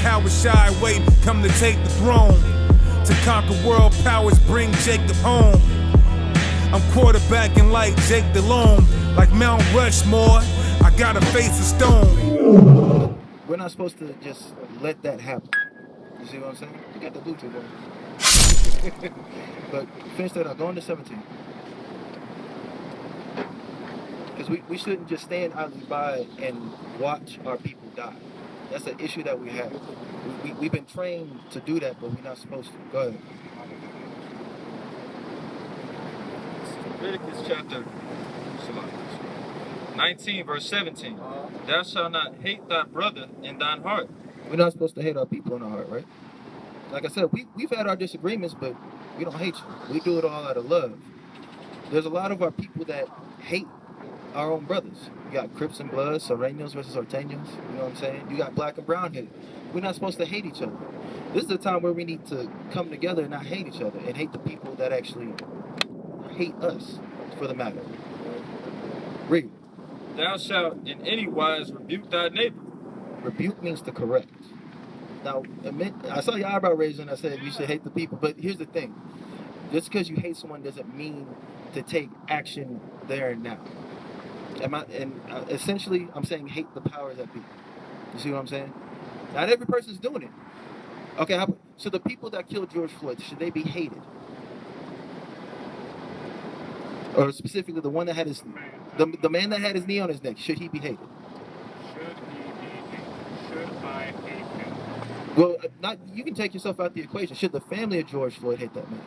How was shy waiting, come to take the throne. To conquer world powers, bring Jacob home. I'm quarterbacking like Jake DeLone, like Mount Rushmore. I gotta face a stone. We're not supposed to just let that happen. You see what I'm saying? You got the Bluetooth on. But finish that up. Go into 17. Because we shouldn't just stand idly by and watch our people die. That's an issue that we have. We've been trained to do that, but we're not supposed to. Go ahead. Leviticus chapter 19, verse 17. Thou shalt not hate thy brother in thine heart. We're not supposed to hate our people in our heart, right? Like I said, we've had our disagreements, but we don't hate you. We do it all out of love. There's a lot of our people that hate our own brothers. You got Crips and Bloods, Serranos versus Orteños, you know what I'm saying? You got black and brown headed. We're not supposed to hate each other. This is the time where we need to come together and not hate each other and hate the people that actually hate us, for the matter. Read. Thou shalt in any wise rebuke thy neighbor. Rebuke means to correct. Now, I saw your eyebrow raising. I said you should hate the people, but here's the thing: just because you hate someone doesn't mean to take action there and now. Essentially, I'm saying hate the powers that be. You see what I'm saying? Not every person's doing it. Okay, so the people that killed George Floyd, should they be hated? Or specifically, the one that had the man that had his knee on his neck, should he be hated? Should I hate him? Well, you can take yourself out the equation. Should the family of George Floyd hate that man?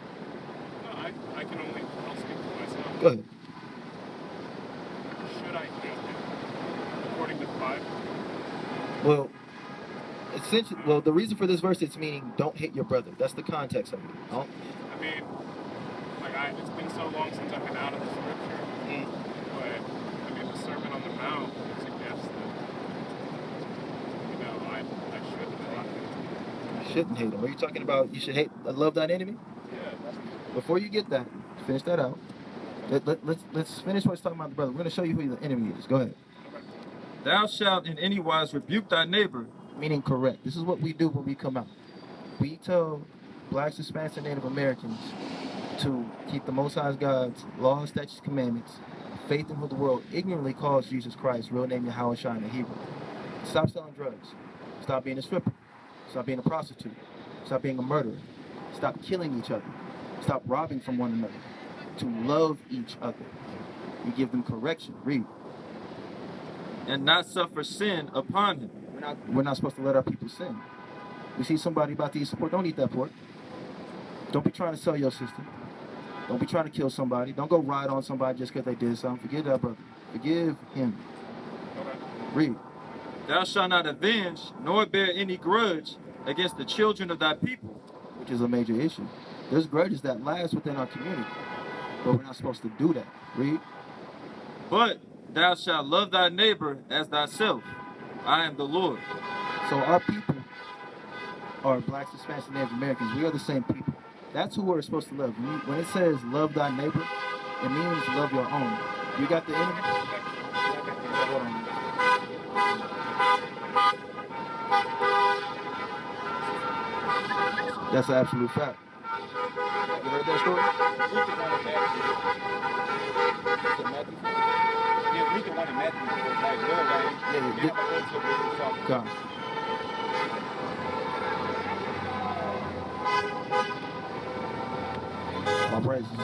No, I can only, I'll speak for myself. Go ahead. Should I hate him? According to the Bible? Well, essentially, the reason for this verse, it's meaning don't hate your brother. That's the context of it. I mean, it's been so long since I've been out of the scripture, but I mean, the Sermon on the Mount suggests that, I shouldn't hate him. You shouldn't hate him. Are you talking about you should love thine enemy? Yeah. Before you get that, finish that out. Let's finish what's talking about the brother. We're going to show you who the enemy is. Go ahead. Okay. Thou shalt in any wise rebuke thy neighbor. Meaning correct. This is what we do when we come out. We tell blacks, Hispanics, and Native Americans to keep the Most High God's laws, statutes, commandments, faith in who the world ignorantly calls Jesus Christ, real name Yahweh Shai in Hebrew. Stop selling drugs. Stop being a stripper. Stop being a prostitute. Stop being a murderer. Stop killing each other. Stop robbing from one another. To love each other. We give them correction. Read. And not suffer sin upon him. We're not supposed to let our people sin. We see somebody about to eat some pork, don't eat that pork. Don't be trying to sell your sister. Don't be trying to kill somebody. Don't go ride on somebody just because they did something. Forgive that brother. Forgive him. Read. Thou shalt not avenge, nor bear any grudge against the children of thy people. Which is a major issue. There's grudges that last within our community. But we're not supposed to do that. Read. But thou shalt love thy neighbor as thyself. I am the Lord. So our people are blacks, Hispanics, and Native Americans. We are the same people. That's who we're supposed to love. When it says love thy neighbor, it means love your own. You got the enemy? That's an absolute fact. You heard that story? Yeah, read the one in Matthew. Come. My praises.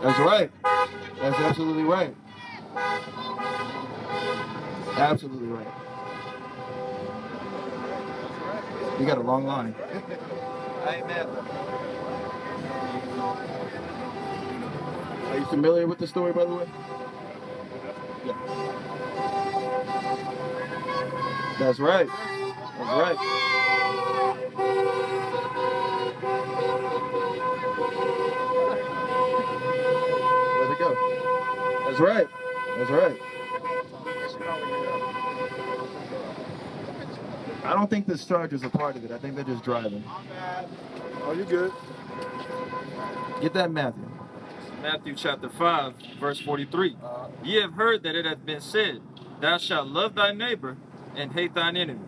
That's right. That's absolutely right. Absolutely right. You got a long line. Amen. Are you familiar with the story, by the way? Yeah. That's right. That's right. Where'd it go? That's right. That's right. I don't think this Charger's a part of it. I think they're just driving. Oh, you good? Get that, Matthew. Matthew chapter 5, verse 43. Ye have heard that it hath been said, Thou shalt love thy neighbor and hate thine enemy.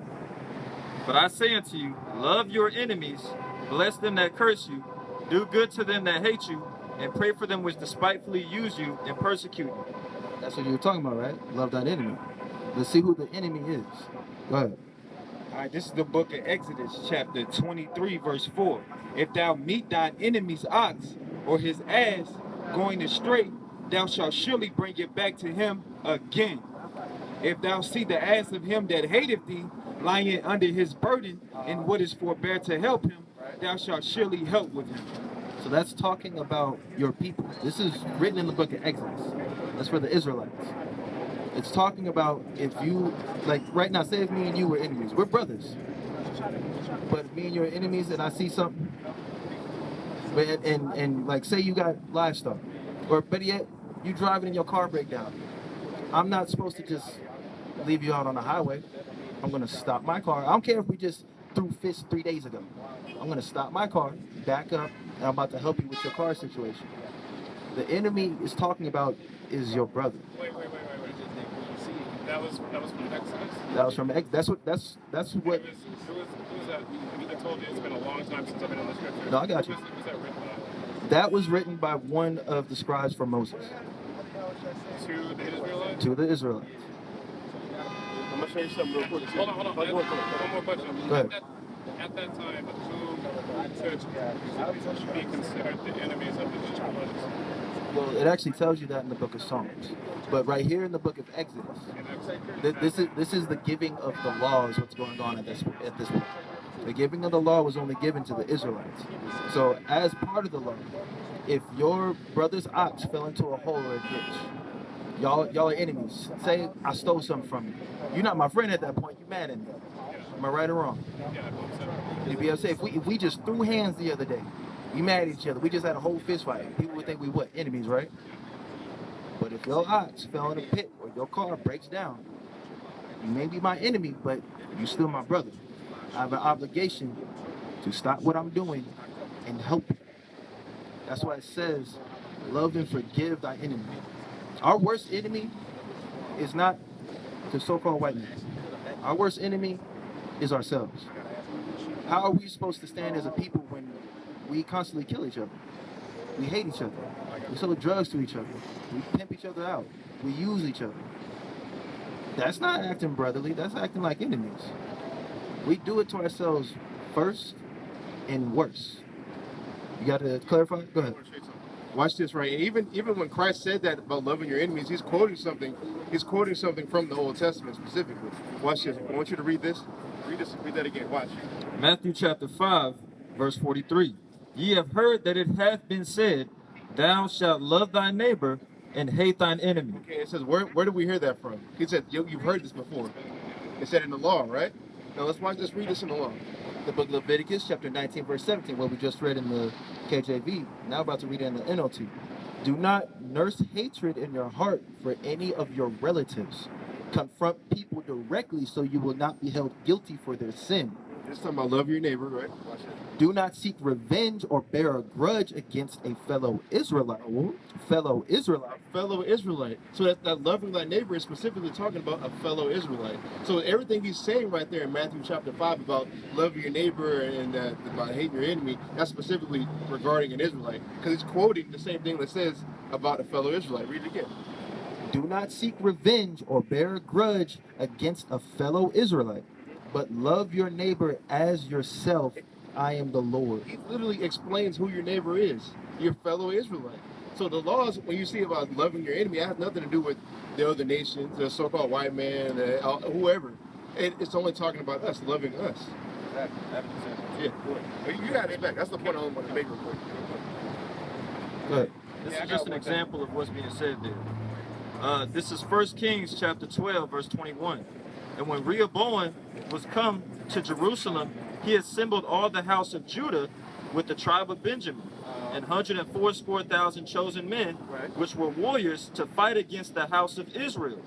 But I say unto you, love your enemies, bless them that curse you, do good to them that hate you, and pray for them which despitefully use you and persecute you. That's what you were talking about, right? Love thine enemy. Let's see who the enemy is. Go ahead. All right, this is the book of Exodus, chapter 23, verse 4. If thou meet thine enemy's ox or his ass going astray, thou shalt surely bring it back to him again. If thou see the ass of him that hateth thee lying under his burden, and what is forbear to help him, thou shalt surely help with him. So that's talking about your people. This is written in the book of Exodus. That's for the Israelites. It's talking about if you, like right now, say if me and you were enemies. We're brothers. But if me and you are enemies and I see something, and like say you got livestock, or better yet, you driving and your car break down. I'm not supposed to just leave you out on the highway. I'm going to stop my car. I don't care if we just threw fists 3 days ago. I'm going to stop my car, back up, and I'm about to help you with your car situation. The enemy is talking about is your brother. Wait. That was from Exodus? That was from that's what It was that, I told you it's been a long time since I've been in the scripture. No, I got you. Was that written by? That was written by one of the scribes for Moses To the Israelites? to the Israelites. I'm going to show you something real quick. Hold on. One more question. Go ahead. At that time, who could be considered the enemies of the Israelites? Well, it actually tells you that in the book of Psalms. But right here in the book of Exodus, this is the giving of the law is what's going on at this point. The giving of the law was only given to the Israelites. So as part of the law, if your brother's ox fell into a hole or a ditch, y'all are enemies. Say I stole something from you. You're not my friend at that point. You're mad at me. Am I right or wrong? Yeah, I believe so. You'd be upset. If we just threw hands the other day, we mad at each other. We just had a whole fist fight. People would think we what? Enemies, right? But if your ox fell in a pit or your car breaks down, you may be my enemy, but you still my brother. I have an obligation to stop what I'm doing and help you. That's why it says, love and forgive thy enemy. Our worst enemy is not the so-called white man. Our worst enemy is ourselves. How are we supposed to stand as a people when we constantly kill each other? We hate each other. We sell drugs to each other. We pimp each other out. We use each other. That's not acting brotherly. That's acting like enemies. We do it to ourselves first and worse. You got to clarify? Go ahead. Watch this, right? Even when Christ said that about loving your enemies, he's quoting something. He's quoting something from the Old Testament specifically. Watch this. I want you to read this. Read that again. Watch. Matthew chapter 5, verse 43. Ye have heard that it hath been said, thou shalt love thy neighbor and hate thine enemy. Okay, it says, where did we hear that from? He said, you've heard this before. It said in the law, right? Now let's read this in the law. The book of Leviticus, chapter 19, verse 17, what we just read in the KJV. Now about to read it in the NLT. Do not nurse hatred in your heart for any of your relatives. Confront people directly so you will not be held guilty for their sin. It's talking about love your neighbor, right? Watch it. Do not seek revenge or bear a grudge against a fellow Israelite. Fellow Israelite. So that loving thy neighbor is specifically talking about a fellow Israelite. So everything he's saying right there in Matthew chapter 5 about loving your neighbor and about hating your enemy, that's specifically regarding an Israelite. Because he's quoting the same thing that says about a fellow Israelite. Read it again. Do not seek revenge or bear a grudge against a fellow Israelite, but love your neighbor as yourself. I am the Lord. He literally explains who your neighbor is, your fellow Israelite. So the laws, when you see about loving your enemy, it has nothing to do with the other nations, the so-called white man, whoever. It's only talking about us, loving us. Yeah. You got it back. That's the point I want to make real quick. Go ahead. This is just an example of what's being said there. This is 1 Kings chapter 12, verse 21. And when Rehoboam was come to Jerusalem, he assembled all the house of Judah with the tribe of Benjamin, and 184,000 chosen men, which were warriors, to fight against the house of Israel,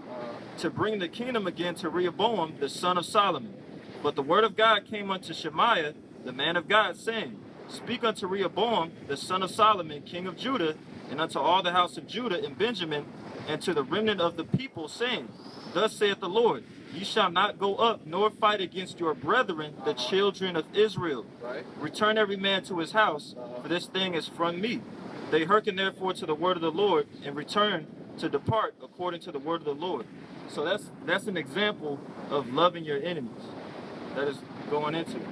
to bring the kingdom again to Rehoboam, the son of Solomon. But the word of God came unto Shemaiah, the man of God, saying, Speak unto Rehoboam, the son of Solomon, king of Judah, and unto all the house of Judah and Benjamin, and to the remnant of the people, saying, Thus saith the Lord, Ye shall not go up nor fight against your brethren, the children of Israel. Right. Return every man to his house, for this thing is from me. They hearken therefore to the word of the Lord, and return to depart according to the word of the Lord. So that's an example of loving your enemies. That is going into it.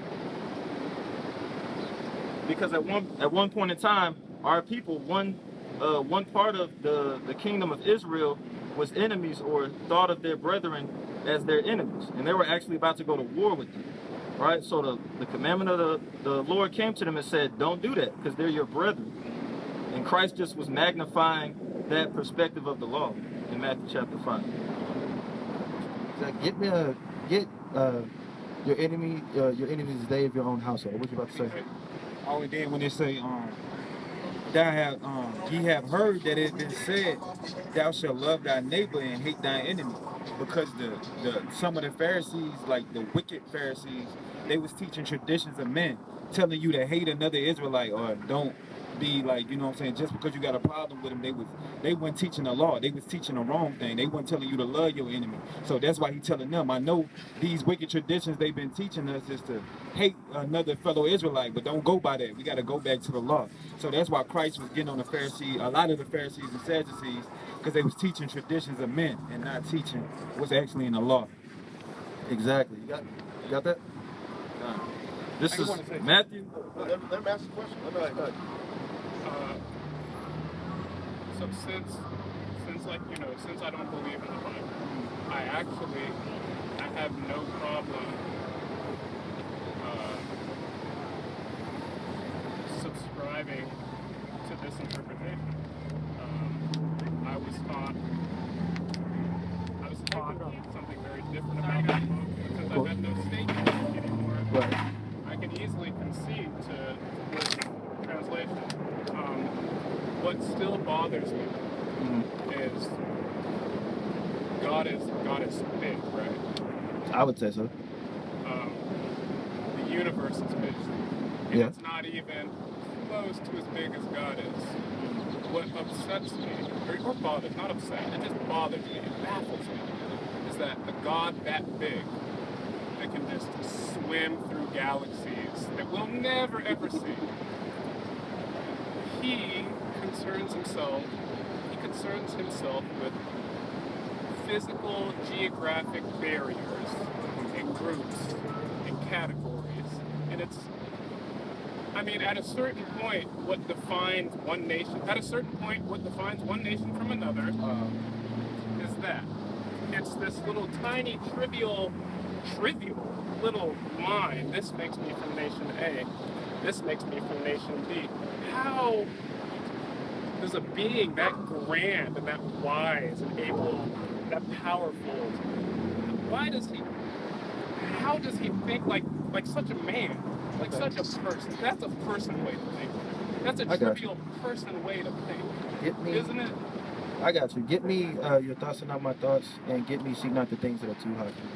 Because at one point in time, our people, one part of the kingdom of Israel was enemies, or thought of their brethren as their enemies, and they were actually about to go to war with them, right? So the commandment of the Lord came to them and said, don't do that, because they're your brethren. And Christ just was magnifying that perspective of the law in Matthew chapter 5. Get your enemy, your enemy is they of your own household. What you about to say? Only then when they say, ye have heard that it has been said, thou shalt love thy neighbor and hate thy enemy. Because some of the Pharisees, like the wicked Pharisees, they was teaching traditions of men, telling you to hate another Israelite, or don't be like, you know what I'm saying, just because you got a problem with them, they weren't teaching the law. They was teaching the wrong thing. They weren't telling you to love your enemy. So that's why he's telling them, I know these wicked traditions they've been teaching us is to hate another fellow Israelite, but don't go by that. We got to go back to the law. So that's why Christ was getting on a lot of the Pharisees and Sadducees, because they was teaching traditions of men and not teaching what's actually in the law. Exactly. You got that? This is Matthew. Let me ask a question. Go ahead. So since I don't believe in the Bible, I have no problem subscribing to this interpretation. I was taught something very different about that book, because I had no stake in it anymore. Right. I can easily concede to this translation. What still bothers me is God is big, right? I would say so. The universe is big. And Yeah. it's not even close to as big as God is. What upsets me, or bothers, not upset, it just bothers me, it baffles me, is that a God that big, that can just swim through galaxies that we'll never ever see, he concerns himself with physical geographic barriers and groups and categories. And at a certain point, what defines one nation from another is that it's this little tiny trivial little line. This makes me from nation A. This makes me from nation B. How does a being that grand and that wise and able, that powerful, how does he think like such a man, like such a person? That's a person way to think. That's a trivial person way to think. Isn't it? I got you. Get me your thoughts are not my thoughts, and get me seek not the things that are too high for you.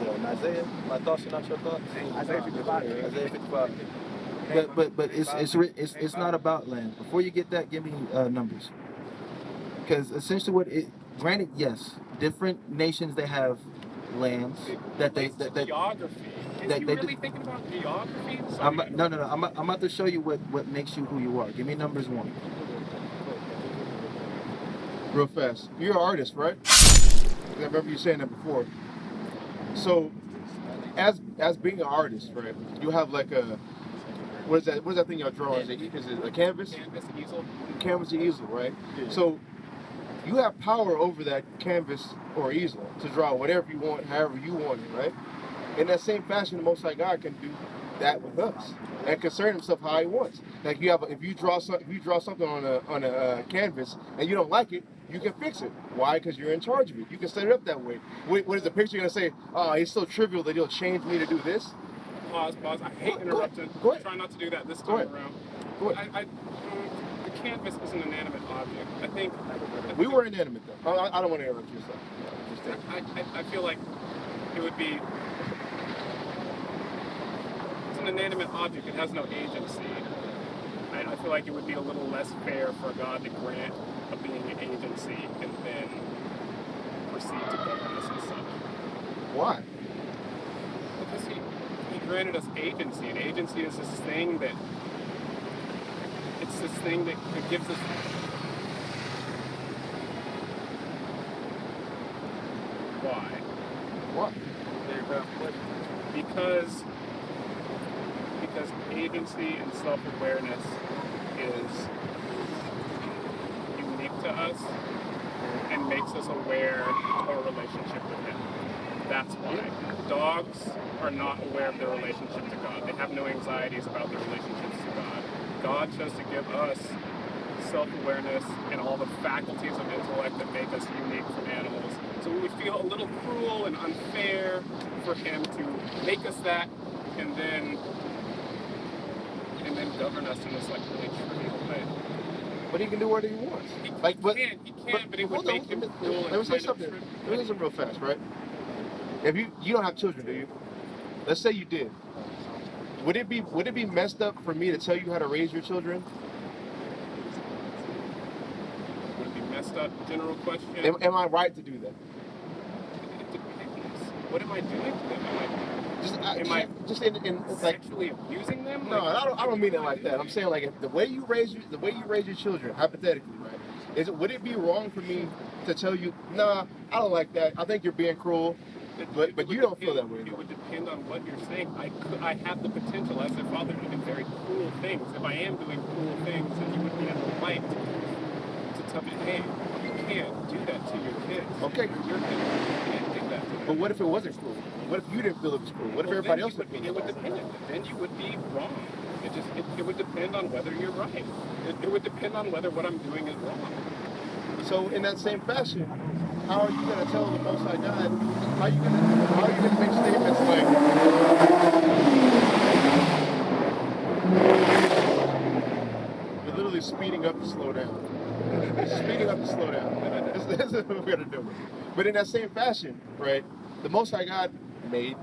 Yeah, and Isaiah, my thoughts are not your thoughts. Isaiah 55. Isaiah 55. But it's not about land. Before you get that, give me numbers. Because essentially granted, yes, different nations, they have lands that geography. Is he really thinking about geography? No. I'm about to show you what makes you who you are. Give me numbers 1. Real fast. You're an artist, right? I remember you saying that before. So, as being an artist, right? You have like a what is that thing y'all draw? Is it a canvas? Canvas, easel. Canvas or easel, right? So you have power over that canvas or easel to draw whatever you want, however you want it, right? In that same fashion, the Most High God can do that with us and concern Himself how He wants. Like if you draw something on a canvas and you don't like it, you can fix it. Why? Because you're in charge of it. You can set it up that way. What is the picture gonna say? Oh, he's so trivial that he'll change me to do this. Pause. I hate interrupting. Go ahead. Try not to do that this time around. Go ahead. The canvas is an inanimate object. I think we were inanimate though. I don't want to interrupt you. I feel like it would be. It's an inanimate object. It has no agency. I feel like it would be a little less fair for God to grant a being an agency and then proceed to govern us as such. Why? Because he granted us agency, and agency is this thing that gives us. Why? Why? Because agency and self-awareness is unique to us and makes us aware of our relationship with Him. That's why. Dogs are not aware of their relationship to God. They have no anxieties about their relationships to God. God chose to give us self-awareness and all the faculties of intellect that make us unique from animals. So we feel a little cruel and unfair for Him to make us that and then govern us in this like really trivial way. But he can do whatever he wants. He But can, but it would make him cruel. Let me say something. Let me say something real fast, right? If you don't have children, do you? Let's say you did. Would it be messed up for me to tell you how to raise your children? Would it be messed up? General question. Am I right to do that? It depends. What am I doing to them? Am I sexually abusing them? No, I don't mean it like that. I'm saying like if the way you raise your children, hypothetically, right? Would it be wrong for me to tell you, nah, I don't like that. I think you're being cruel. But you don't feel that way. It would depend on what you're saying. I have the potential as a father to do very cruel things. If I am doing cruel things, then you would be in the right to tell me, hey, you can't do that to your kids. Okay. You can't do that to them. But what if it wasn't cruel? What if you didn't feel it was cruel? What if everybody else didn't feel it? It would depend. Then you would be wrong. It would depend on whether you're right. It would depend on whether what I'm doing is wrong. So in that same fashion, how are you going to tell the Most High God? How are you going to make statements like, you're literally speeding up to slow down. Speeding up to slow down. This is what we're going to do. But in that same fashion, right, the Most High God made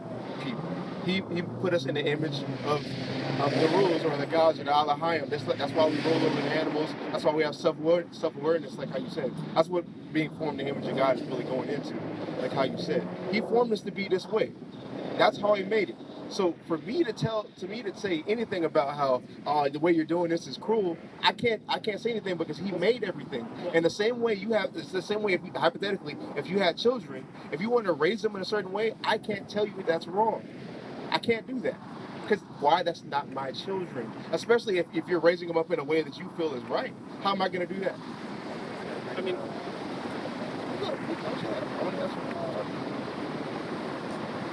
people. He put us in the image of the rules or the gods or the Elohim. That's why we roll over the animals. That's why we have self-awareness, like how you said. That's what being formed in the image of God is really going into, like how you said. He formed us to be this way. That's how He made it. So for me to say anything about how the way you're doing this is cruel, I can't say anything because He made everything. And the same way it's the same way if hypothetically, if you had children, if you want to raise them in a certain way, I can't tell you that's wrong. I can't do that. Because why? That's not my children. Especially if you're raising them up in a way that you feel is right. How am I going to do that? I mean,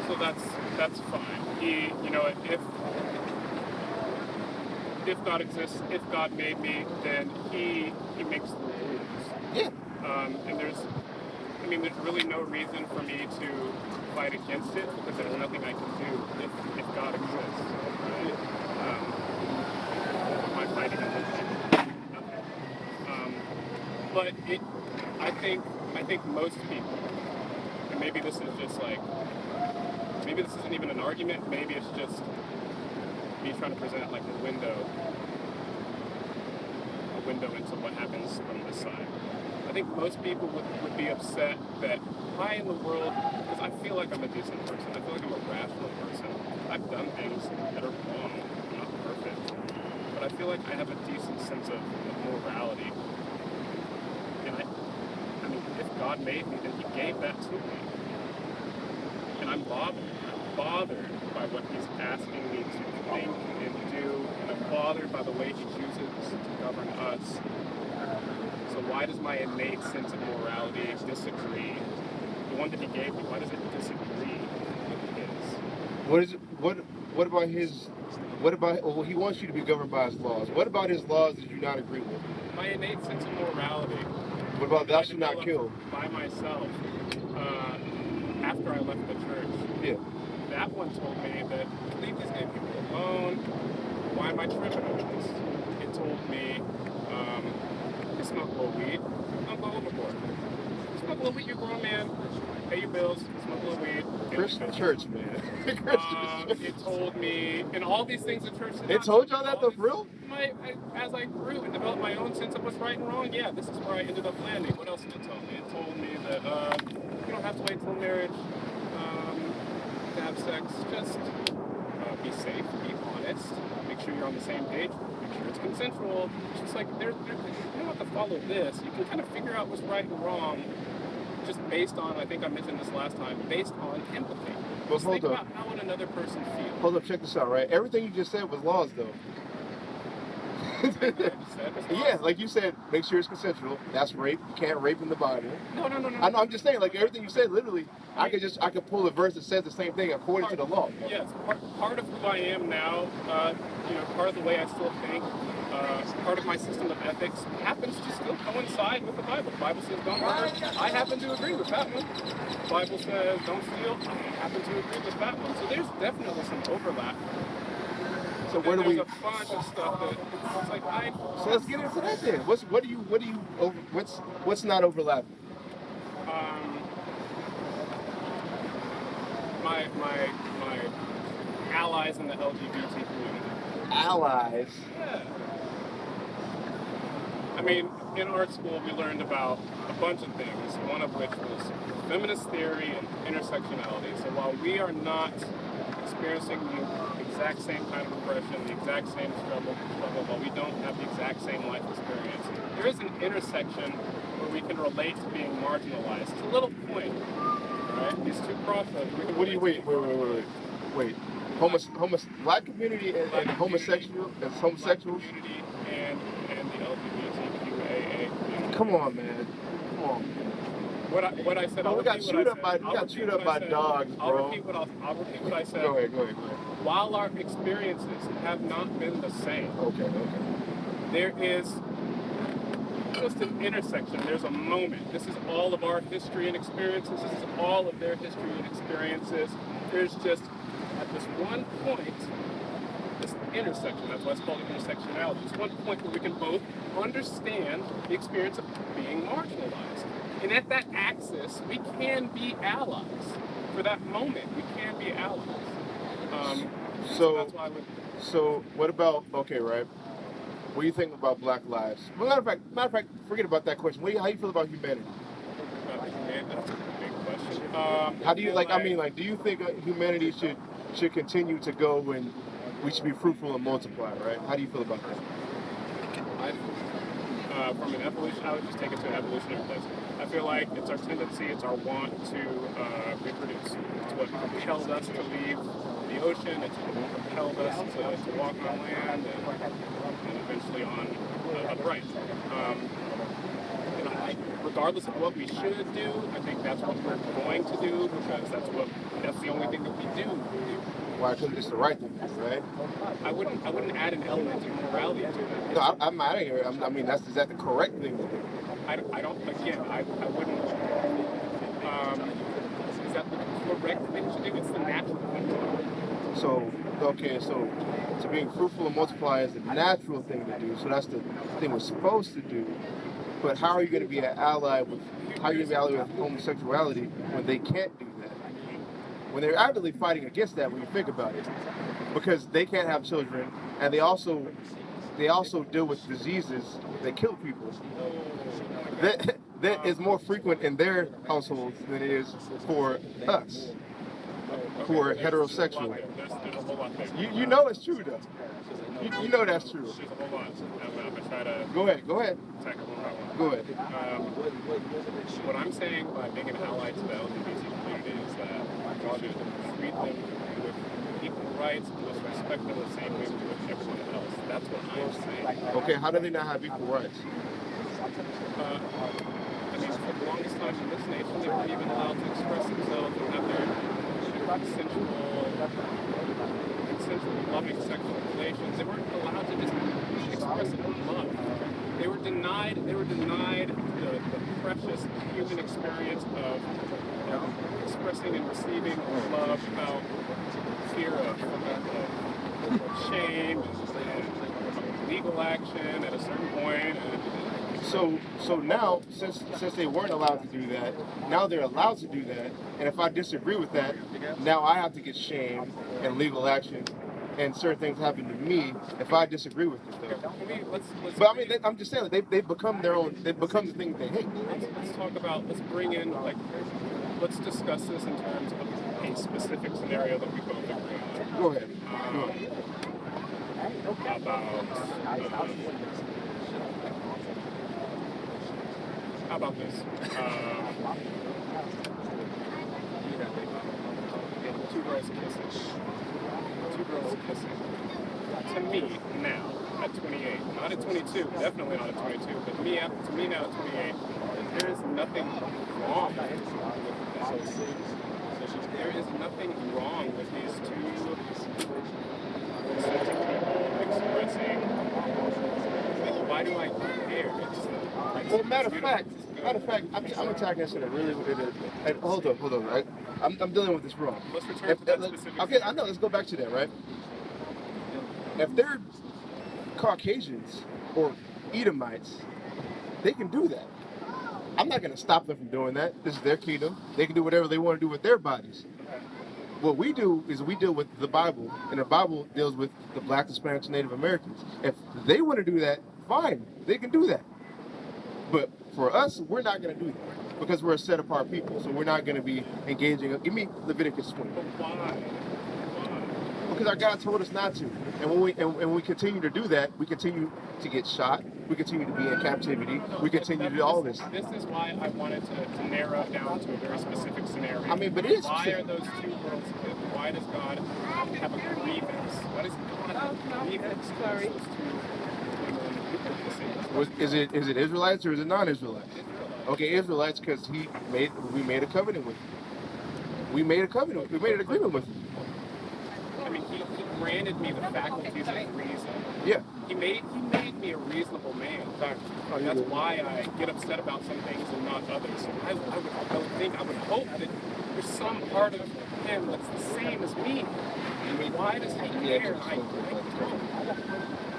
so that's fine. If God exists, if God made me, then He makes the rules. Yeah. And there's really no reason for me to fight against it because there's nothing I can do if God exists. Right? Am I fighting against it? Okay. But I think most people, and maybe this is just like, maybe this isn't even an argument, maybe it's just me trying to present like a window into what happens from this side. I think most people would be upset that why in the world, because I feel like I'm a decent person, I feel like I'm a rational person. I've done things that are wrong, I'm not perfect, but I feel like I have a decent sense of morality. And I mean, if God made me, then He gave that to me. And I'm bothered by what He's asking me to think and do, and I'm bothered by the way He chooses to govern us. So why does my innate sense of morality disagree? The one that He gave me, why does it disagree with His? What about His? What about? Well, He wants you to be governed by His laws. What about His laws that you not agree with? My innate sense of morality. What about thou shalt not kill? By myself, after I left the church. Yeah. That one told me that leave these gay people alone. Why am I tripping over this? It told me, you smoke a little weed, don't go overboard. You smoke a little weed, you're a grown man, pay your bills, smoke a little weed. Christian church, man. It told me, and all these things the church did. It told y'all that, though, for real? As I grew and developed my own sense of what's right and wrong, yeah, this is where I ended up landing. What else did it tell me? It told me that don't have to wait till marriage to have sex. Just be safe, be honest, make sure you're on the same page, make sure it's consensual. It's just like, you don't have to follow this. You can kind of figure out what's right and wrong just based on, I think I mentioned this last time, based on empathy. But Just think about how would another person feel. Hold up, check this out, right? Everything you just said was laws, though. Yeah, like you said, make sure it's consensual. That's rape. You can't rape in the Bible. No. I know. I'm just saying, like everything you said, literally, I could pull a verse that says the same thing according to the law. Yes, part of who I am now, part of the way I still think, part of my system of ethics happens to still coincide with the Bible. The Bible says don't murder. I happen to agree with that one. The Bible says don't steal. I happen to agree with that one. So there's definitely some overlap. So where do there's we? a bunch of stuff that it's like So let's get into that then. What's not overlapping? My allies in the LGBT community. Allies. Yeah. I mean, in art school we learned about a bunch of things, one of which was feminist theory and intersectionality. So while we are not experiencing the exact same kind of oppression, the exact same struggle, while we don't have the exact same life experience, there is an intersection where we can relate to being marginalized. It's a little point, right? These two crossroads. What do you wait? Black community and homosexual as homosexuals. Black community and the LGBTQAA community. Come on, man. Come on. What I said. We got chewed up by dogs, bro. I'll repeat what I said. Go ahead. While our experiences have not been the same, Okay. there is just an intersection. There's a moment. This is all of our history and experiences. This is all of their history and experiences. There's just at this one point, this intersection. That's why it's called intersectionality. It's one point where we can both understand the experience of being marginalized. And at that axis, we can be allies. For that moment, we can be allies. So that's why So what about right? What do you think about Black lives? Well, matter of fact, forget about that question. How do you feel about humanity? That's a big question. How do you do you think humanity should continue to go and we should be fruitful and multiply, right? How do you feel about that? From an evolution, I would just take it to an evolutionary place. I feel like it's our tendency, it's our want to reproduce. It's what compelled us to leave the ocean. It's what compelled us to walk on land and eventually on upright. Regardless of what we should do, I think that's what we're going to do because that's the only thing that we do. Why? Because it's the right thing, right? I wouldn't add an element of morality to it. No, I'm not here. Is that the correct thing to do? I wouldn't. Is that the correct thing to do? It's the natural thing to do. So being fruitful and multiply is the natural thing to do. So that's the thing we're supposed to do. But how are you going to be an ally with homosexuality when they can't do that? When they're actively fighting against that, when you think about it, because they can't have children, and they also deal with diseases that kill people. That is more frequent in their households than it is for us, who are heterosexual. There's a whole lot there. You know it's true, though. You know that's true. There's a whole lot. I'm going to try to Go ahead. tackle one by one. Go ahead. What I'm saying by being an ally to the LGBT community is that we should treat them with equal rights and let's respect them the same way we do with everyone else. That's what I'm saying. Okay, how do they not have equal rights? For the longest time in this nation, they weren't even allowed to express themselves and have their consensual, loving sexual relations. They weren't allowed to just express love. They were denied the precious human experience of expressing and receiving love without fear of shame and legal action at a certain point. So now, since they weren't allowed to do that, now they're allowed to do that. And if I disagree with that, now I have to get shamed and legal action, and certain things happen to me if I disagree with it, though. I'm just saying, they become their own. They become the thing they hate. Let's bring in let's discuss this in terms of a specific scenario that we both agree on. Go ahead. How about this? Two girls kissing. Two girls kissing. To me, now, at 28, not at 22, definitely not at 22, but to me now at 28, there is nothing wrong with this. There is nothing wrong with these two consenting people expressing, like, why do I care? Well, matter of fact, I'm attacking this in a really. Hold on, right? I'm dealing with this wrong. Let's return to that specific. Okay, I know. Let's go back to that, right? If they're Caucasians or Edomites, they can do that. I'm not going to stop them from doing that. This is their kingdom. They can do whatever they want to do with their bodies. What we do is we deal with the Bible, and the Bible deals with the Black, Hispanics, and Native Americans. If they want to do that, fine, they can do that. But for us, we're not going to do that because we're a set apart people. So we're not going to be engaging. Give me Leviticus 20. Why? Because our God told us not to. And when we continue to do that, we continue to get shot. We continue to be in captivity. We continue to do all this. This is why I wanted to narrow it down to a very specific scenario. I mean, but it is why specific. are those two girls killed? Why does God have a grievance? Why does God have a grievance? Sorry. Is it Israelites or is it non-Israelites? Okay, Israelites, because we made a covenant with him. We made a covenant. We made an agreement with him. I mean, he granted me the faculties of reason. Yeah. He made me a reasonable man. In fact, that's why I get upset about some things and not others. I would hope that there's some part of him that's the same as me. Why does he care?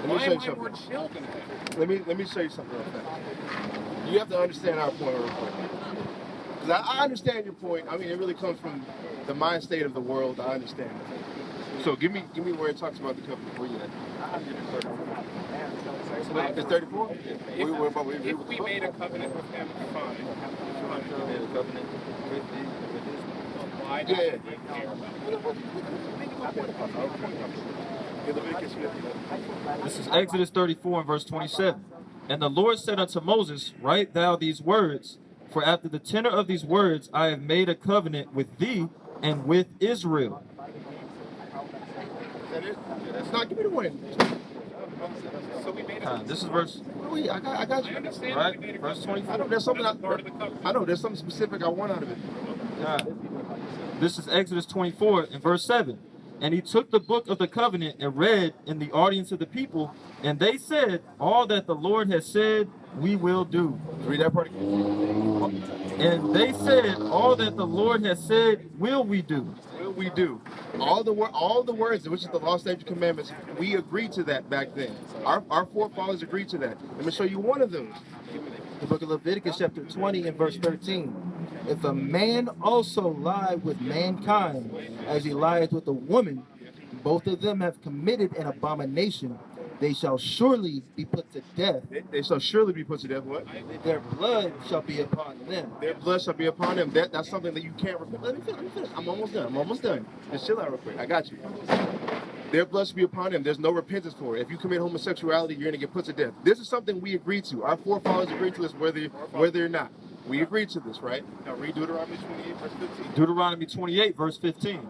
Why am I more chill than him? Let me show you something real fast. You have to understand our point real quick. Because I understand your point. I mean, it really comes from the mind state of the world. I understand it. So give me where it talks about the covenant. Where you at? It's 34? If we made a covenant with him, fine. Made a covenant with thee. Why do we care about it? This is Exodus 34 and verse 27. And the Lord said unto Moses, Write thou these words, for after the tenor of these words I have made a covenant with thee and with Israel. Is that it? That's not. Give me the one. So we made a This is verse. Wait, I got you. Right? Verse 24. I know there's something. I know there's something specific I want out of it. This is Exodus 24 and verse 7. And he took the book of the covenant and read in the audience of the people, and they said, All that the Lord has said, we will do. Read that part again. And they said, All that the Lord has said, will we do. Will we do? All the words, which is the law, statutes, commandments, we agreed to that back then. Our forefathers agreed to that. Let me show you one of those. The book of Leviticus chapter 20 and verse 13. If a man also lie with mankind as he lieth with a woman, both of them have committed an abomination, they shall surely be put to death. They shall surely be put to death. What? Their blood shall be upon them. Their blood shall be upon them. That's something that you can't repent. Let me finish. I'm almost done. Just chill out real quick. I got you. Their blood shall be upon them. There's no repentance for it. If you commit homosexuality, you're going to get put to death. This is something we agreed to. Our forefathers agreed to this, whether or not. We agreed to this, right? Now read Deuteronomy 28, verse 15. Deuteronomy 28, verse 15.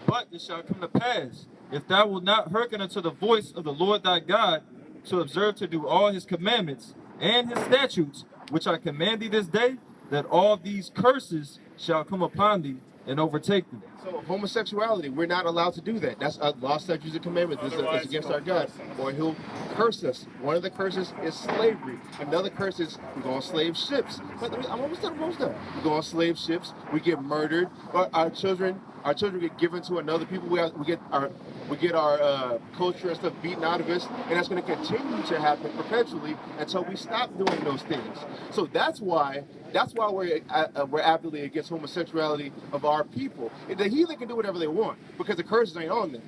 But it shall come to pass, if thou wilt not hearken unto the voice of the Lord thy God, to observe to do all his commandments and his statutes, which I command thee this day, that all these curses shall come upon thee and overtake thee. So homosexuality, we're not allowed to do that. That's a law, statutes, and commandments. That's against our God. Or he'll curse us. One of the curses is slavery. Another curse is we go on slave ships. But I'm almost done. We go on slave ships. We get murdered. Our children get given to another people. We get our culture and stuff beaten out of us, and that's going to continue to happen perpetually until we stop doing those things. So that's why we're actively against homosexuality of our people. The heathen can do whatever they want because the curses ain't on them,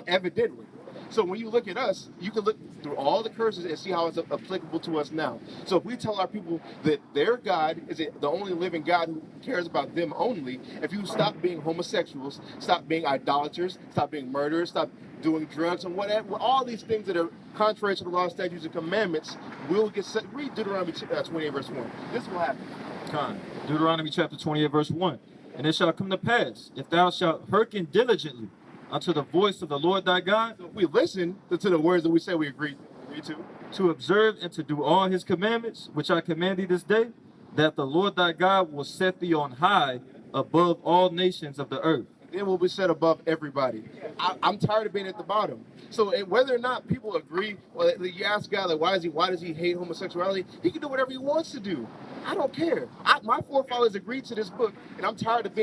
evidently. So when you look at us, you can look through all the curses and see how it's applicable to us now. So if we tell our people that their God is the only living God who cares about them only, if you stop being homosexuals, stop being idolaters, stop being murderers, stop doing drugs and whatever, all these things that are contrary to the law, statutes, and commandments will get set. Read Deuteronomy 28 verse 1. This will happen. Con. Deuteronomy chapter 28 verse 1. And it shall come to pass, if thou shalt hearken diligently unto the voice of the Lord thy God, So if we listen to the words that we say we agree to observe and to do all his commandments, which I command thee this day, that the Lord thy God will set thee on high above all nations of the earth. then we'll be set above everybody. I'm tired of being at the bottom. So whether or not people agree, well, you ask God, like, why does he hate homosexuality? He can do whatever he wants to do. I don't care. My forefathers agreed to this book, and I'm tired of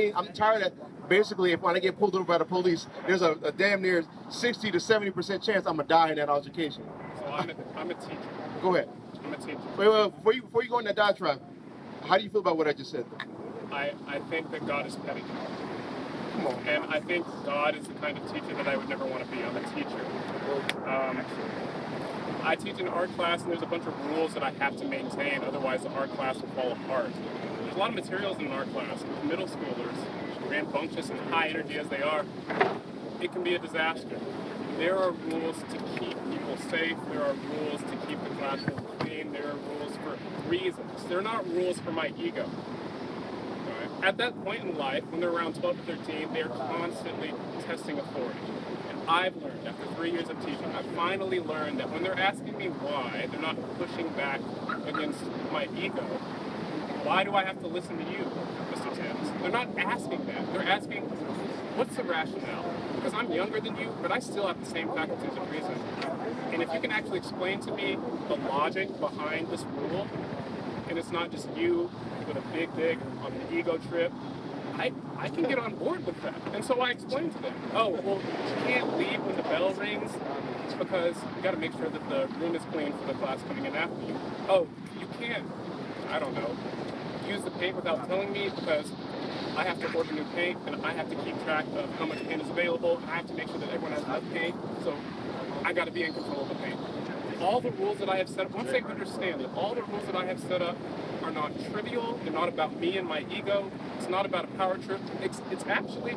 basically, if when I get pulled over by the police, there's a damn near 60 to 70% chance I'm gonna die in that altercation. So I'm a teacher. Go ahead. I'm a teacher. Wait, before you go in that diatribe, how do you feel about what I just said? I think that God is petty. Come on. And I think God is the kind of teacher that I would never want to be. I'm a teacher. I teach an art class, and there's a bunch of rules that I have to maintain, otherwise the art class will fall apart. There's a lot of materials in an art class. With middle schoolers, rambunctious and high energy as they are, it can be a disaster. There are rules to keep people safe. There are rules to keep the classroom clean. There are rules for reasons. They're not rules for my ego. Right? At that point in life, when they're around 12 to 13, they're constantly testing authority. And I've learned, after 3 years of teaching, I've finally learned that when they're asking me why, they're not pushing back against my ego. Why do I have to listen to you, Mr. Timms? They're not asking that. They're asking, what's the rationale? Because I'm younger than you, but I still have the same faculties of reason. And if you can actually explain to me the logic behind this rule, and it's not just you with a big on an ego trip, I can get on board with that. And so I explained to them, oh, well, you can't leave when the bell rings because you got to make sure that the room is clean for the class coming in after you. Oh, you can't, I don't know, use the paint without telling me because I have to order new paint and I have to keep track of how much paint is available. And I have to make sure that everyone has enough paint. So I got to be in control of the paint. All the rules that I have set up, once they understand that all the rules that I have set up are not trivial, they're not about me and my ego, it's not about a power trip, it's actually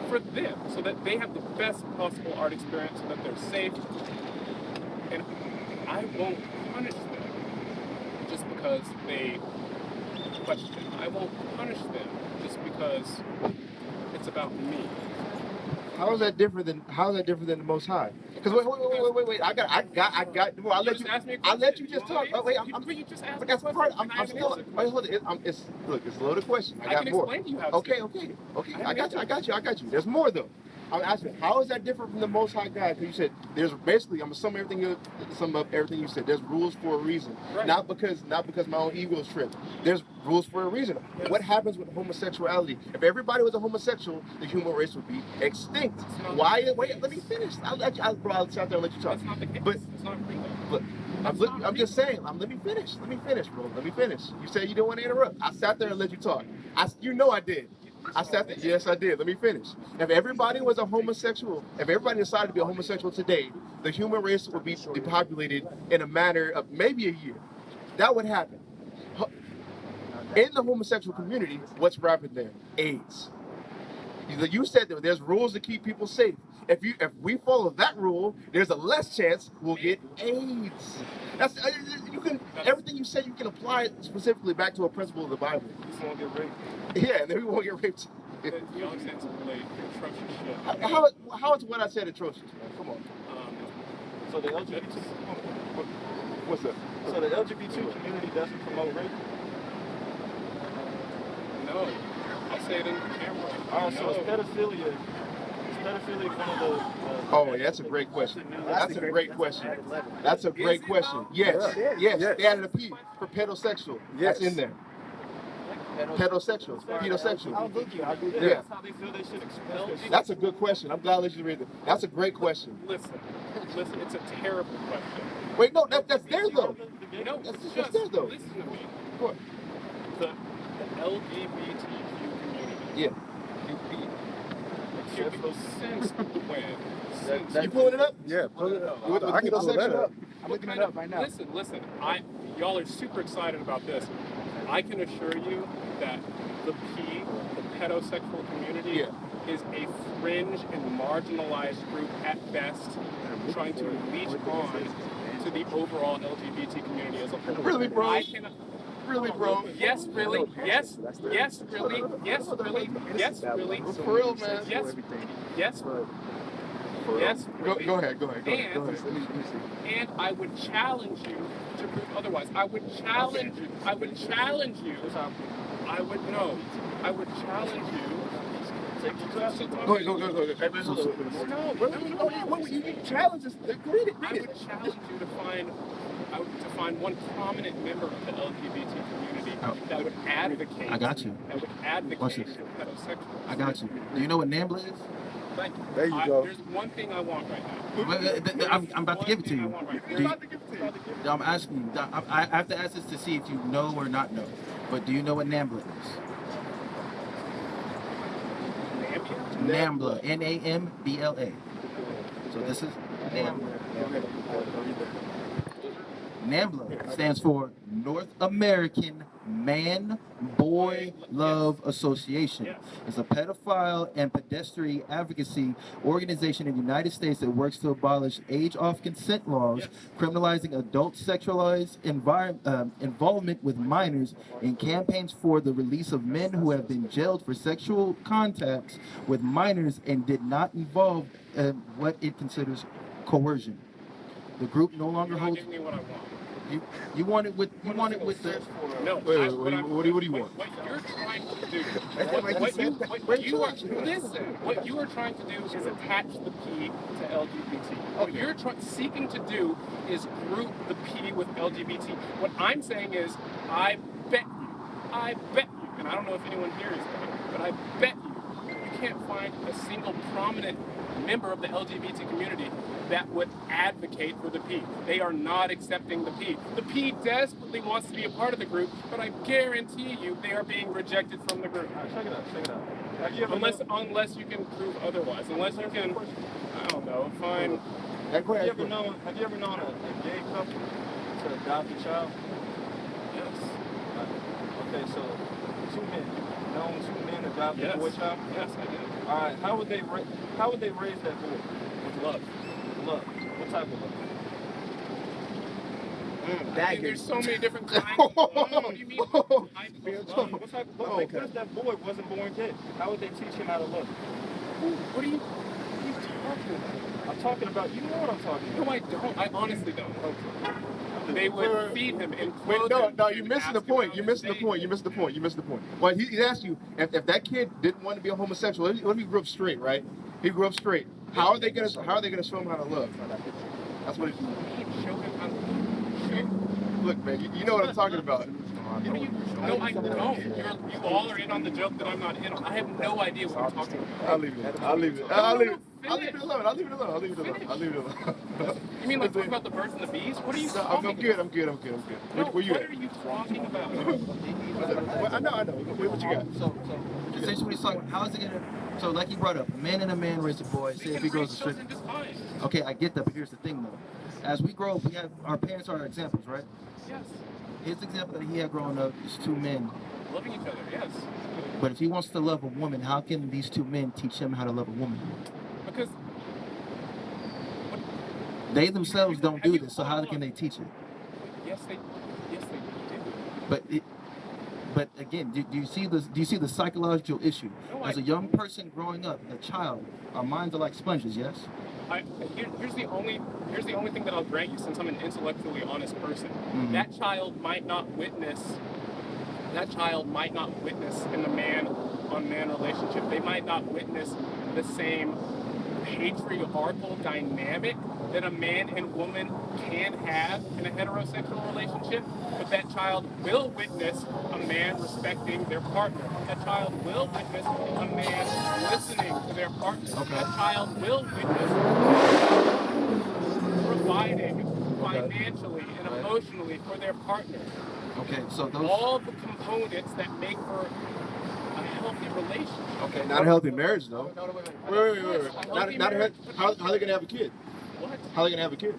for them, so that they have the best possible art experience, so that they're safe. And I won't punish them just because they question. I won't punish them just because it's about me. How is that different than the Most High? Because wait. I got. Well, I'll let you just talk. Oh, wait, You just asked but that's me part. question, I'm still. Wait, hold it. Look, it's a loaded question. I got can more. explain to you how it's Okay. I got you. There's more though. I'm asking, how is that different from the Most High God? Because you said there's basically, I'm gonna sum up everything you said. There's rules for a reason, right. not because my own ego is tripped. There's rules for a reason. Yes. What happens with homosexuality? If everybody was a homosexual, the human race would be extinct. Why? Wait, let me finish. I'll sit out there and let you talk. That's not the case. But it's not real. look, I'm just saying. Let me finish, bro. Let me finish. You said you didn't want to interrupt. I sat there and let you talk. You know I did. I sat there. Yes, I did. Let me finish. If everybody was a homosexual, if everybody decided to be a homosexual today, the human race would be depopulated in a matter of maybe a year. That would happen. In the homosexual community, what's rampant there? AIDS. You said that there's rules to keep people safe. If we follow that rule, there's a less chance we'll get AIDS. That's everything you said. You can apply it specifically back to a principle of the Bible. You won't get raped. Yeah, and then we won't get raped. You understand some really atrocious shit. How is what I said atrocious, man? Come on. So the LGBT, What's up? so the LGBT community doesn't promote rape? No. I'll say it in the camera. All right, so is pedophilia one of the... Oh, yeah, that's a great question. That's a great question. That's a great question. Yes. They added a P for pedosexual. That's in there. Pedosexual. Yeah. That's how they feel they should expel people. That's a good question. I'm glad I let you read it. That's a great question. Listen, it's a terrible question. Wait, no, that's there though. No, That's just there though. listen to me. What? The LGBTQ community. Yeah. Since when? You pulling it up? Yeah, pull it up. You want the I can pull that pedosexual up. I'm looking it up right now. Listen. Y'all are super excited about this. I can assure you that the pedosexual community, is a fringe and marginalized group at best, trying to leech on to the overall LGBT community as a whole. Really, bro? Really, bro? Yes, really. Yes, really. Yes, really. Yes, really. For real, man. Yes, yes. Yes. Really. Go ahead. And I would challenge you to prove otherwise. I would challenge you. I would challenge you. Go ahead. No, you challenge us. Read it. I would challenge you to find one prominent member of the LGBT community that would advocate. I got you. That would advocate for pedosexuals. I got you. Do you know what NAMBLA is? Thank you. There you go. There's one thing I want right now. I'm about to give it to you. I'm asking you. I have to ask this to see if you know or not know. But do you know what NAMBLA is? NAMBLA. NAMBLA. So this is NAMBLA. NAMBLA stands for North American Man-Boy Love Association. It's a pedophile and pedestrian advocacy organization in the United States that works to abolish age-off consent laws, criminalizing adult sexualized involvement with minors, and campaigns for the release of men who have been jailed for sexual contacts with minors and did not involve what it considers coercion. The group no longer holds. Give me what I want. You want it with the. No. Wait, what do you want? What you're trying to do. What you are trying to do is attach the P to LGBT. What you're seeking to do is group the P with LGBT. What I'm saying is, I bet you, and I don't know if anyone here is that, but I bet you can't find a single prominent member of the LGBT community that would advocate for the P. They are not accepting the P. The P desperately wants to be a part of the group, but I guarantee you they are being rejected from the group. Check it out. Unless you can prove otherwise. Unless you can, I don't know, find... Have you ever known a gay couple to adopt a child? Yes. Okay, so two men adopted a boy child? Yes, I did. All right, how would they raise that boy? With love. Love. What type of love? I mean, there's so many different kinds of love. What do you mean? Type of love? What type of love? Because that boy wasn't born gay. How would they teach him how to love? What are you talking about? I'm talking about, you know what I'm talking about. No, I don't. I honestly don't. Okay. They would feed him and clothe him. No, you're missing the point. You're missing the point. Well, he asked you if that kid didn't want to be a homosexual. What if he grew up straight, right? He grew up straight. How are they gonna show him how to love? That's what he. Show him how to. Look, man, you know what I'm talking about. No, I don't. You all are in on the joke that I'm not in on. I have no idea what I'm talking about. I'll leave it alone. You mean like talking about the birds and the bees? What are you talking about? I'm good. No, Where you what at? are you talking about? I know. What you got? So essentially what he's talking about, how is it gonna, so like he brought up, a man and a man raise a boy, say if he grows a straight. Okay, I get that, but here's the thing though. As we grow up, we have, our parents are our examples, right? Yes. His example that he had growing up is two men. Loving each other, yes. But if he wants to love a woman, how can these two men teach him how to love a woman? Because they themselves don't do this, so how can they teach it? Yes, they do. But again, do you see the psychological issue? No, As a young person growing up, a child, our minds are like sponges, yes? Here's the only thing that I'll grant you, since I'm an intellectually honest person. Mm-hmm. That child might not witness in the man-on-man relationship. They might not witness the same patriarchal dynamic that a man and woman can have in a heterosexual relationship, but that child will witness a man respecting their partner. That child will witness a man listening to their partner. Okay. That child will witness providing financially and emotionally for their partner. Okay, so those... All the components that make for a healthy relationship. Okay, not a healthy marriage though. Wait. How are they gonna have a kid? What? How are they gonna have a kid?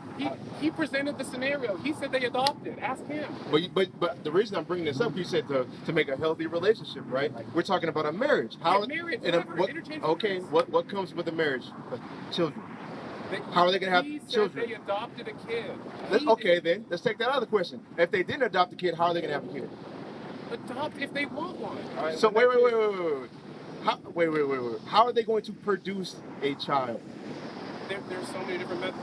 He presented the scenario. He said they adopted. Ask him. But the reason I'm bringing this up, you said to make a healthy relationship, right? We're talking about a marriage. Yeah, marriage, whatever, interchangeable okay, words. what comes with a marriage? Children. How are they gonna have children? They adopted a kid. Okay, then let's take that other question. If they didn't adopt a kid, how are they gonna have a kid? Adopt if they want one. All right, so wait. How are they going to produce a child? There's so many different methods.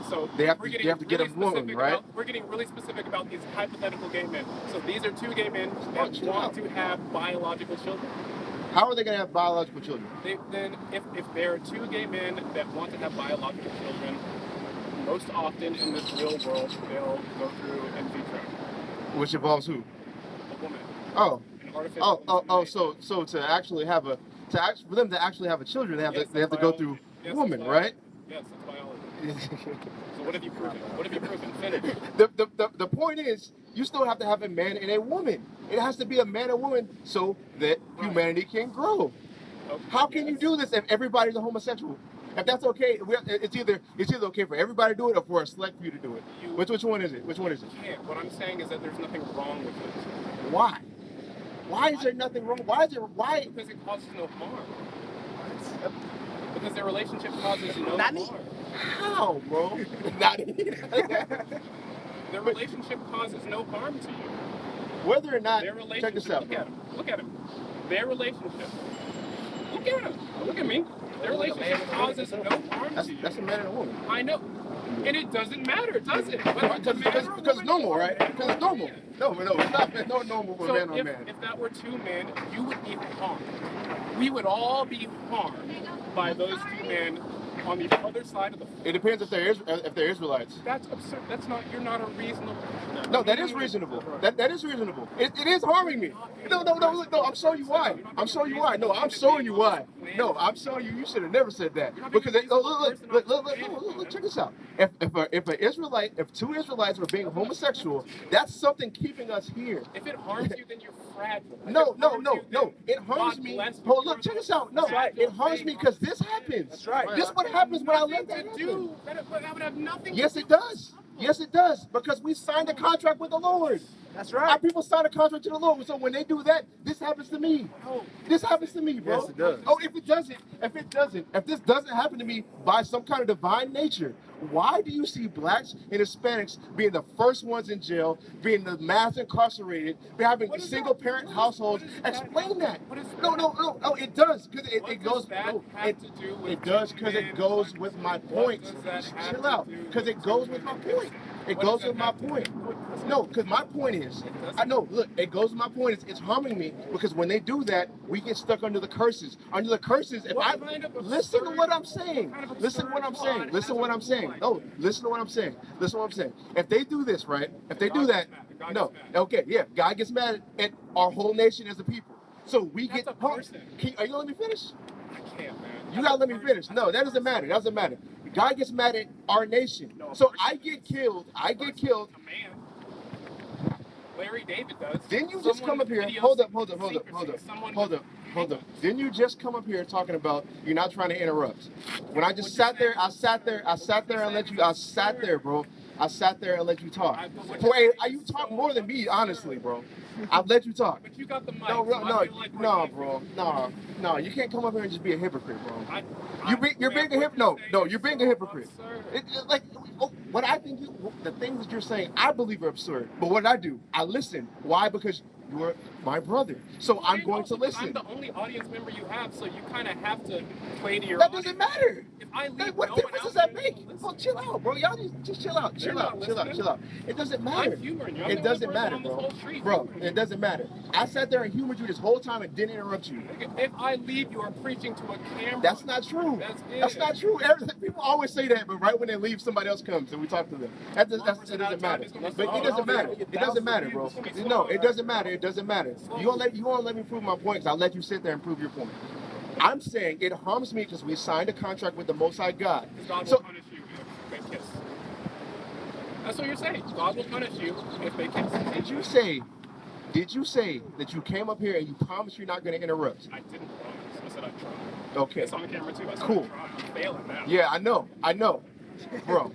So they have we're to, getting you have to get a woman, right? We're getting really specific about these hypothetical gay men. So these are two gay men that want to have biological children. How are they going to have biological children? Then if there are two gay men that want to have biological children, most often in this real world, they'll go through in vitro. Which involves who? A woman. Oh. An artificial So to actually have for them to actually have a children, they have to go through woman, right? Yes, that's biology. So what have you proven? What have you proven? Finish. The point is, you still have to have a man and a woman. It has to be a man and woman so that humanity can grow. Okay, how can you do this if everybody's a homosexual? If that's okay, it's either okay for everybody to do it or for a select few to do it. Which one is it? Which one is it? Yeah, what I'm saying is that there's nothing wrong with it. Why? Why is there nothing wrong? Why? Because it causes no harm. Because their relationship causes no harm. How, bro? Their relationship causes no harm to you. Whether or not, their relationship, check this out. Look at him. Their relationship. Look at him. Look at me. Their relationship causes no harm to you. That's a man and a woman. I know. And it doesn't matter, does it? Because it's normal, right? Because it's normal. No, it's not normal for a man or a man. If that were two men, you would be harmed. We would all be harmed by those two men on the other side of the. It depends if they're Israelites. That's absurd. That's not. You're not a reasonable. No, that is reasonable. That is reasonable. It is harming me. No. I'm showing you why. I'm showing you why. No, I'm showing you why. No, I'm showing you. You should have never said that. Because look, check this out. If two Israelites were being homosexual, that's something keeping us here. If it harms you, then you're fragile. No. It harms me. Oh, look, check this out. No, it harms me because this happens. That's right. This is what happens when I let that happen. That would have nothing. Yes, it does. Yes, it does. Because we signed a contract with the Lord. That's right. Our people signed a contract to the Lord. So when they do that, this happens to me. This happens to me, bro. Yes, it does. Oh, if this doesn't happen to me by some kind of divine nature, why do you see blacks and Hispanics being the first ones in jail, being the mass incarcerated, having single parent households? Explain that. No, it does. Because it goes. It does because it goes with my point. Chill out. Because it goes with my point. It goes with my point. No, because my point is, look, it goes with my point is it's harming me because when they do that, we get stuck under the curses. Under the curses, listen to what I'm saying. Listen to what I'm saying. Listen to what I'm saying. No, listen to what I'm saying. Listen to what I'm saying. If they do this, right? If they do that, no, okay, yeah, God gets mad at our whole nation as a people. So we get. Are you gonna let me finish? I can't, man. You gotta let me finish. No, that doesn't matter. That doesn't matter. God gets mad at our nation. So I get killed. A man. Larry David does. Didn't you just come up here? Hold up. Didn't you just come up here talking about you're not trying to interrupt? When I just sat there and let you. I sat there, bro. I sat there and let you talk. Boy, you talk more than me, honestly, bro. I've let you talk. But you got the mic. No, you can't come up here and just be a hypocrite, bro. You're being a hypocrite. No, you're being a hypocrite. What I think the things that you're saying, I believe are absurd. But what I do, I listen. Why? Because you're my brother. So I'm going to listen. I'm the only audience member you have, so you kind of have to play to your audience. That doesn't matter. If I leave, what difference does that make? Oh, chill out, bro. Y'all just chill out. Chill out. It doesn't matter. I'm humoring you. It doesn't matter, bro. Bro, it doesn't matter. I sat there and humored you this whole time and didn't interrupt you. If I leave, you are preaching to a camera. That's not true. That's not true. People always say that, but right when they leave, somebody else comes and we talk to them. It doesn't matter. But it doesn't matter. It doesn't matter, bro. No, it doesn't matter. It doesn't matter. You won't let me prove my point because I'll let you sit there and prove your point. I'm saying it harms me because we signed a contract with the Most High God. God will punish you if they kiss. That's what you're saying. God will punish you if they kiss. Did you say that you came up here and you promised you're not going to interrupt? I didn't promise. I said I tried. Okay. It's on camera too. I said Cool. I tried. I'm failing now. Yeah, I know, bro.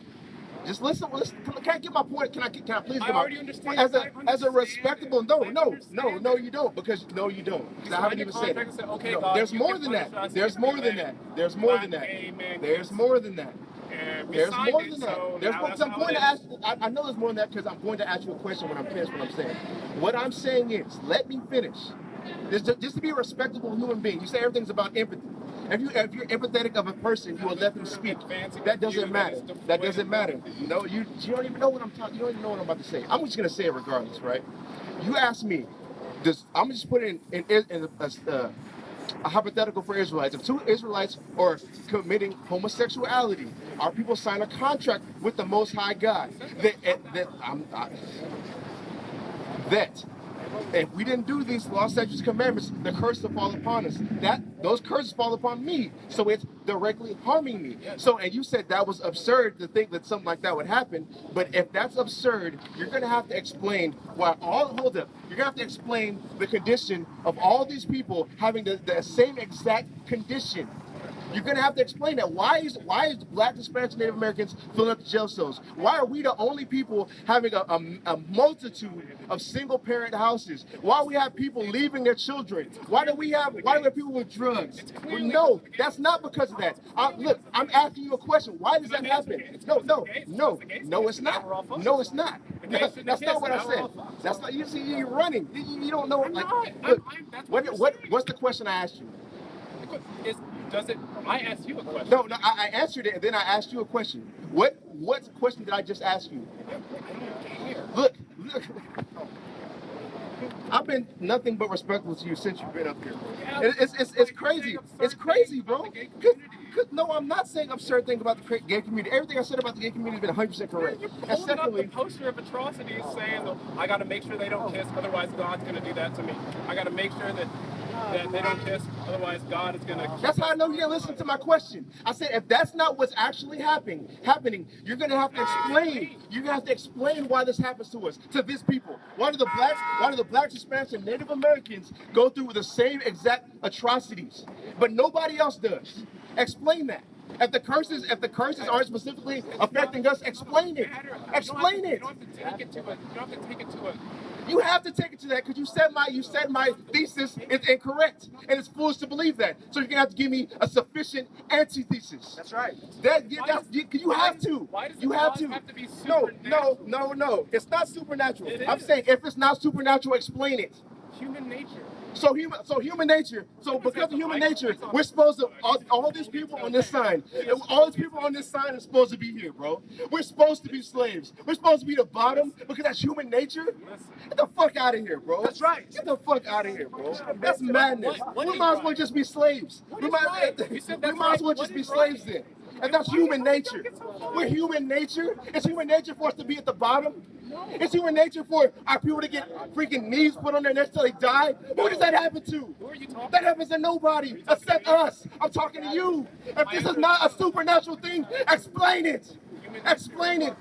Just listen. Can I get my point? Can I please I get my already understand. as a respectable? No, you don't. Because So I haven't even said it. Okay, No, God, there's you more can than punish that. us There's if more we than let that. There's more than that. Black gay men There's get- more than that. And we There's signed more it, than so that. There's now more. that's I'm how going it to is. ask. I know there's more than that because I'm going to ask you a question when I'm finished. What I'm saying. What I'm saying is, let me finish. Just to be a respectable human being. You say everything's about empathy. If you're empathetic of a person, you will let them speak. That doesn't matter. That doesn't matter. You know, you don't even know what I'm talking. You don't even know what I'm about to say. I'm just gonna say it regardless, right? You ask me. I'm just put it in a hypothetical for Israelites. If two Israelites are committing homosexuality, our people sign a contract with the Most High God. That if we didn't do these law, statutes, commandments, the curse will fall upon us. Those curses fall upon me, so it's directly harming me. So, and you said that was absurd to think that something like that would happen. But if that's absurd, you're gonna have to explain why hold up. You're gonna have to explain the condition of all these people having the same exact condition. You're gonna have to explain that. Why is Black, Hispanic, Native Americans filling up the jail cells? Why are we the only people having a multitude of single parent houses? Why do we have people leaving their children? Why do we have people with drugs? Well, no, that's not because of that. Look, I'm asking you a question. Why does that happen? No, it's not. No, it's not. That's not what I said. That's not. You see, you're running. You don't know. Like, look, what's the question I asked you? I asked you a question. No, I answered it, and then I asked you a question. What question did I just ask you? Look. I've been nothing but respectful to you since you've been up here. It's crazy. It's crazy, bro. No, I'm not saying absurd things about the gay community. Everything I said about the gay community has been 100% correct. And secondly, the poster of atrocities saying, I got to make sure they don't kiss, otherwise God's going to do that to me. I got to make sure that they don't kiss, otherwise God is going to... That's how I know you didn't listen to my question. I said, if that's not what's actually happening, you're going to have to explain. You're going to have to explain why this happens to us, to these people. Why do the blacks, Hispanics, and Native Americans go through the same exact atrocities, but nobody else does? Explain that. If the curses aren't specifically affecting us, explain it. Explain it. You don't have to take it to a... You have to take it to that because you said my thesis is incorrect, and it's foolish to believe that. So you're gonna have to give me a sufficient antithesis. That's right. You have to. Why does You it have to. have to be supernatural? No. It's not supernatural. I'm is. saying if it's not supernatural, explain it. Human nature. So human nature. So because of human nature, we're supposed to all these people on this sign. All these people on this sign are supposed to be here, bro. We're supposed to be slaves. We're supposed to be the bottom because that's human nature. Get the fuck out of here, bro. That's right. Get the fuck out of here, bro. That's madness. We might as well just be slaves. We might as well just be slaves then. And that's human nature. We're human nature. It's human nature for us to be at the bottom. It's human nature for our people to get freaking knees put on their necks till they die. Who does that happen to? Who are you talking That happens to nobody except us. I'm talking to you. If this is not a supernatural thing, explain it. Explain it.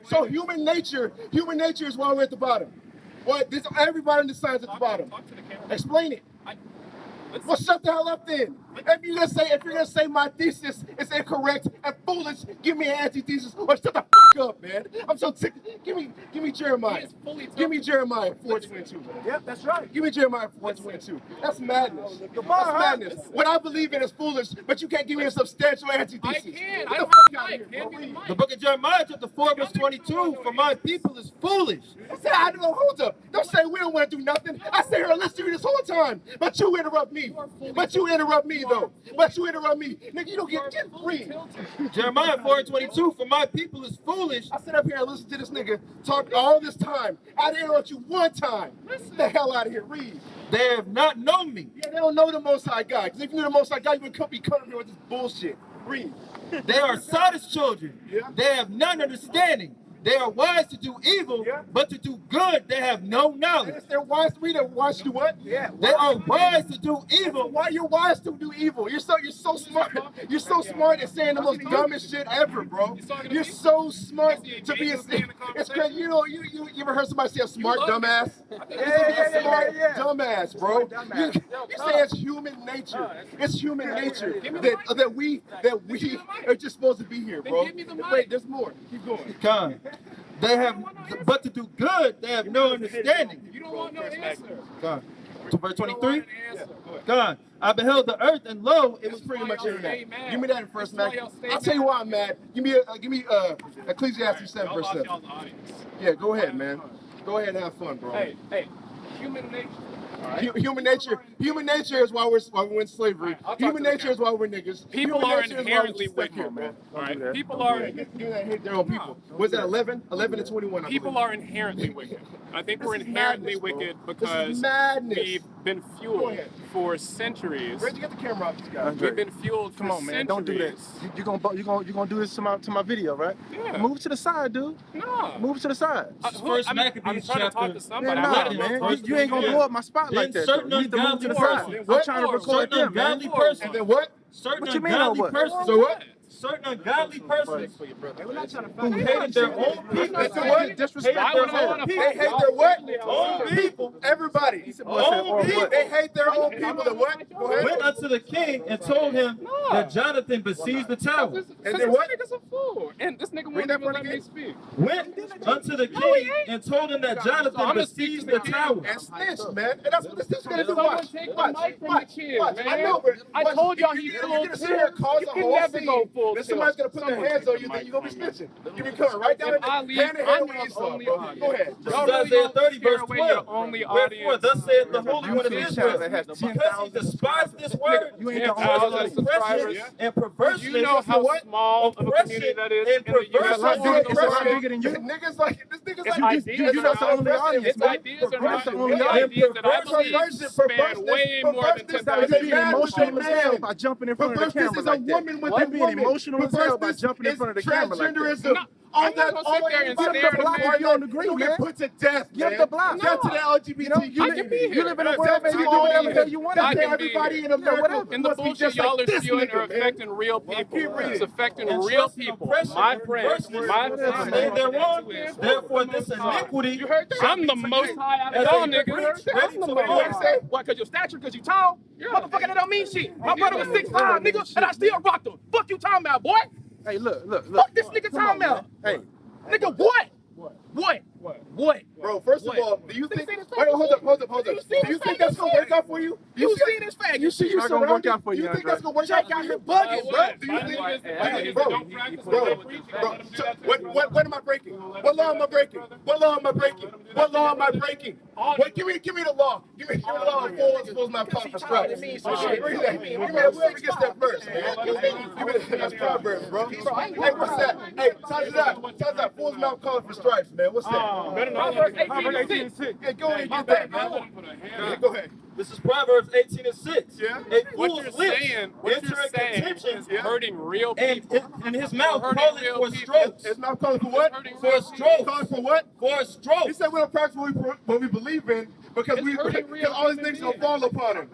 So human nature is why we're at the bottom. Well, everybody on the sign's at the bottom. Explain it. Well, shut the hell up then. If you're gonna say my thesis is incorrect and foolish, give me an antithesis or shut the fuck up, man. I'm so sick. Give me Jeremiah. Give me Jeremiah 4:22. Yep, that's right. Give me Jeremiah 4:22. That's madness. That's madness. What I believe in is foolish, but you can't give me a substantial antithesis. I can. Get I the don't fuck have out a of mic. here, Hand bro. me the mic. The book of Jeremiah chapter 4 verse 22, for my people is foolish. I said, hold up. Don't say we don't want to do nothing. I sit here and listen to you this whole time, but you interrupt me. But you interrupt me, though. But you interrupt me. Nigga, you don't get free. Jeremiah 4:22, for my people is foolish. I sit up here and listen to this nigga talk all this time. I didn't interrupt you one time. Get the hell out of here. Read. They have not known me. Yeah, they don't know the Most High God. Because if you knew the Most High God, you wouldn't be coming here with this bullshit. Read. They are Sodom's children. Yeah. They have none understanding. They are wise to do evil, but to do good they have no knowledge. They're wise to read. They're wise to do what? Yeah. They are wise to do evil. Why you're wise to do evil? You're so smart. You're so smart at saying the most dumbest shit ever, bro. You're so smart to be a. It's crazy. You know, you ever heard somebody say a smart dumbass? Yeah, smart dumbass, bro. You say it's human nature. It's human nature that we are just supposed to be here, bro. Wait, there's more. Keep going. Come. They have, but to do good, they have no understanding. You don't want no answer. God. To verse 23. God, I beheld the earth, and lo, it was pretty much in that. Give me that in First Mac. I'll tell you why I'm mad. Give me Ecclesiastes 7 verse 7. Yeah, go ahead, man. Go ahead and have fun, bro. Hey, human nature. Human nature is why we're in slavery. Human nature is why we're niggas. People are inherently wicked, man. All right. People are. Hate their own people. Was that 11? 11 and 21. People are inherently wicked. I think we're inherently wicked because we've been fueled for centuries. Where'd you get the camera off this guy? We've been fueled for centuries. Come on, man. Don't do this. You gonna do this to my video, right? Yeah. Move to the side, dude. No. Move to the side. First I'm Maccabees trying to talk to somebody. Man. You ain't gonna blow up my spot like that. You need to move to the side. I'm trying to record them, man. And then what? Certain you mean on what? persons. So what? Certain ungodly persons Who hated their own people. What? Disrespect their own people. They hate their what? Own people. Everybody. Own people. They hate their own people. That what? Go ahead. Went unto the king and told him that Jonathan besieged the tower. And then what? This nigga's a fool. And this nigga won't even let me speak. Went unto the king and told him that Jonathan besieged the tower. And snitched, man. And that's what this is gonna do. Someone Watch. take the mic from the kid, man. I know, but I told y'all he full you're gonna sit here and cause a whole never go scene. full Then tilt. somebody's gonna put their hands on you, then you're gonna be snitching. You be coming right down If I leave, hand in I'm hand with your Esau, only bro. audience. Go ahead. This is Isaiah 30 verse 12. Wherefore, Wherefore, thus saith the Holy One of Israel, because he despised this word, You ain't Yeah, the thousands only of subscribers. and perverseness. You know how small of a community that is in the Oppression US. and It's a lot bigger than you. Niggas like this. Niggas It's like ideas you are not the not only audience, Its man. ideas are not the only its audience. ideas that I believe span way more than Perverseness 10,000 is years. being emotional as hell by jumping in front of the camera. Perverseness is a woman with a woman. Being emotional as hell by jumping in front of the camera like that. No, I'm not gonna sit there and stare at a man. You don't agree, man. Get put to death, man. Get the block. Get to the LGBT. I can be here. You live in a world, baby. You do whatever the hell you want. I can be Everybody here. in America. And the bullshit y'all are spewing are affecting real people. It's affecting real people. My friends, my They their wrong. family. Therefore, this iniquity. I'm the most high out of y'all niggas. I'm the most. What, cause your stature, cause you tall? Motherfucker, that don't mean shit. My brother was 6'5", nigga, and I still rocked him. Fuck you talking about, boy? Hey, look. Fuck this nigga talking about. Hey. Nigga, what? What? Bro, first of all, do you think? Wait, hold up. Do you think that's gonna work out for you? You see this fact? You see you not gonna work out for you, You think that's gonna work out for you? You're bugging, bro. Do you think? Bro, what am I breaking? What law am I breaking? What law am I breaking? What law am I breaking? What? Give me the law. Give me the law of fools my call for stripes. Give me whoever gets that first, man. Give me that's Proverbs, bro. Hey, what's that? Hey, touch that. Fools mouth calling for stripes, man. What's that? Proverbs 18:6. Yeah, go ahead and get that, man. Yeah, go ahead. This is Proverbs 18:6. Yeah. A What fool's you're lips saying enter in contention, is hurting real and people. his mouth Hurting calleth real for people. strokes. His mouth calling for what? For a stroke. Calling for what? For a He stroke. said we don't practice what we believe in because hurting all these things gonna fall upon him.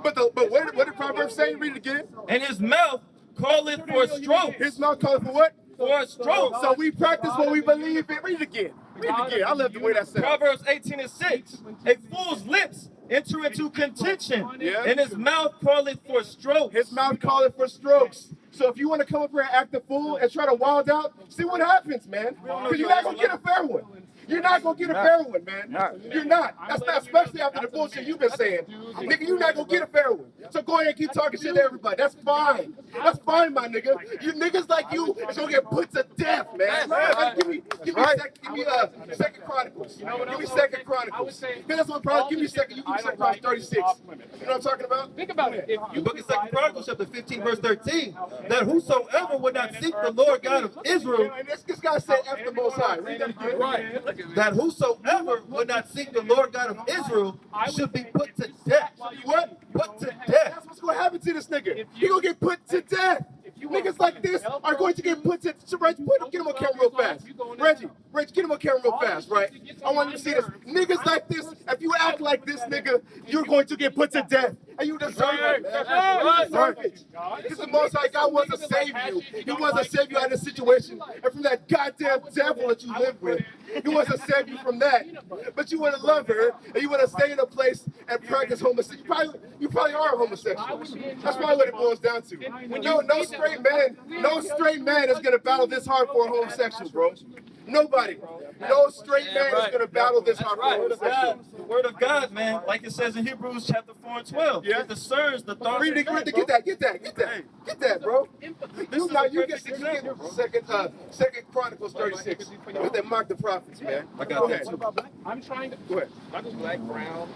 But what did Proverbs say? Read it again. And his mouth calleth for strokes. His mouth calling for what? For a stroke. So we practice what we believe in. Read it again. I love the way that sounds. Proverbs 18:6. A fool's lips enter into contention, and his mouth calleth for strokes. His mouth calling for strokes. So if you want to come up here and act a fool and try to wild out, see what happens, man. Because you're not gonna get a fair one. You're not gonna get a fair one, man. You're not. That's not, especially after the bullshit you've been saying. Nigga, you're not gonna get a fair one. So go ahead and keep talking shit to everybody. That's fine. That's fine, my nigga. You niggas like you is gonna get put to death, man. Give me Second Chronicles. Give me Second Chronicles. That's what probably give me Second. You give me Second Chronicles 36. You know what I'm talking about? Think about it. If The you book of 2 Chronicles, chapter 15, verse 13, that whosoever would not seek the Lord God of Israel, And this guy said F the Most High. Read that again. right, that whosoever would not seek the Lord God of Israel should be put to death. What? Put to death. That's what's gonna happen to this nigga. He gonna get put to death. Nigga, Niggas like this are going to get put to Reggie, get him on camera real fast. Reggie, get him on camera real fast, right? I want you to see this. Niggas like this, if you act like this, nigga, you're going to get put to death. And you deserve it, man. You deserve it. Because the Most High God wants to save you. He wants to save you out of this situation and from that goddamn devil that you live with. He wants to save you from that. But you want to love her, and you want to stay in a place and practice homosexuality. You probably are a homosexual. That's probably what it boils down to. No straight man is going to battle this hard for a homosexual, bro. Nobody. No straight man is going to battle this hard for a homosexual. The word of God, man, like it says in Hebrews chapter 4 and 12. Yeah. It discerns the thoughts Read it, of God, get that, bro. You get Second Chronicles 36 with that Mark the Prophets, man. I got Go that ahead. too. I'm trying to. Go ahead. Black, brown.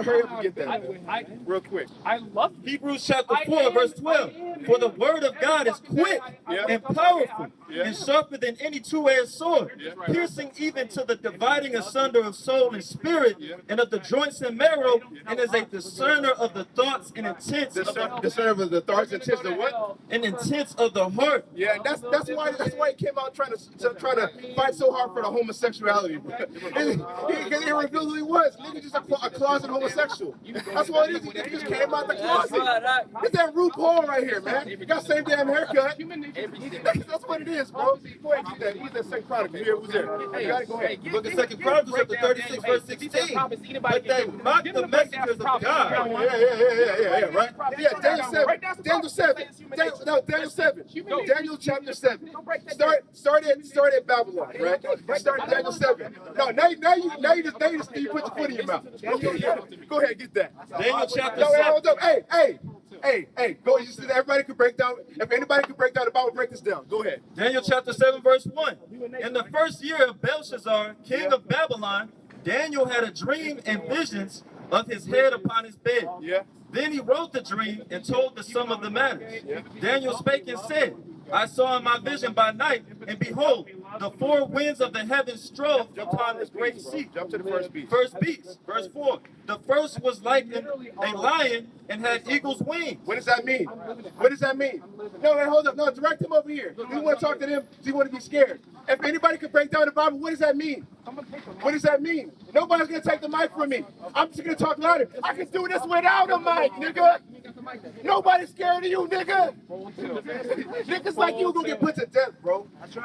Hurry up and get that, man. Real quick. I love Hebrews chapter 4, verse 12. For the word of God is quick and powerful and sharper than any two-edged sword, piercing even to the dividing asunder of soul and spirit and of the joints and marrow, and is a discerner of the thoughts and intents Discerner of the thoughts and intents of what? and intents of the heart. Yeah, that's why he came out trying to fight so hard for the homosexuality. Because he revealed who he was. Nigga just a closet homosexual. That's what it is. He just came out the closet. It's that RuPaul right here, man. You got the same damn haircut. That's what it is, bro. Go ahead, get that. He's that Second Chronicles. Here, who's there? You got it. Go ahead. Look at 2 Chronicles chapter 36, verse 16. But they mock the messengers of God. Yeah, right? Yeah, Daniel 7. Daniel chapter 7. Start at Babylon, right? Start at Daniel 7. No, now you just put your foot in your mouth. Go ahead, get that. Daniel chapter No, 7. hold up. Hey, go. You see, everybody can break down. If anybody can break down the Bible, break this down. Go ahead. Daniel chapter 7, verse 1. In the first year of Belshazzar, king of Babylon, Daniel had a dream and visions of his head upon his bed. Yeah. Then he wrote the dream and told the sum of the matters. Daniel spake and said, I saw in my vision by night, and behold, the four winds of the heavens strove upon the great sea. Jump to the first beast. First beast, verse 4. The first was like a lion and had eagle's wings. What does that mean? What does that mean? No, wait, hold up. No, direct him over here. We want to talk to them. Do you want to be scared? If anybody can break down the Bible, what does that mean? What does that mean? Nobody's going to take the mic from me. I'm just going to talk louder. I can do this without a mic, nigga. Nobody's scared of you, nigga. Niggas like you going to get put to death, bro. That's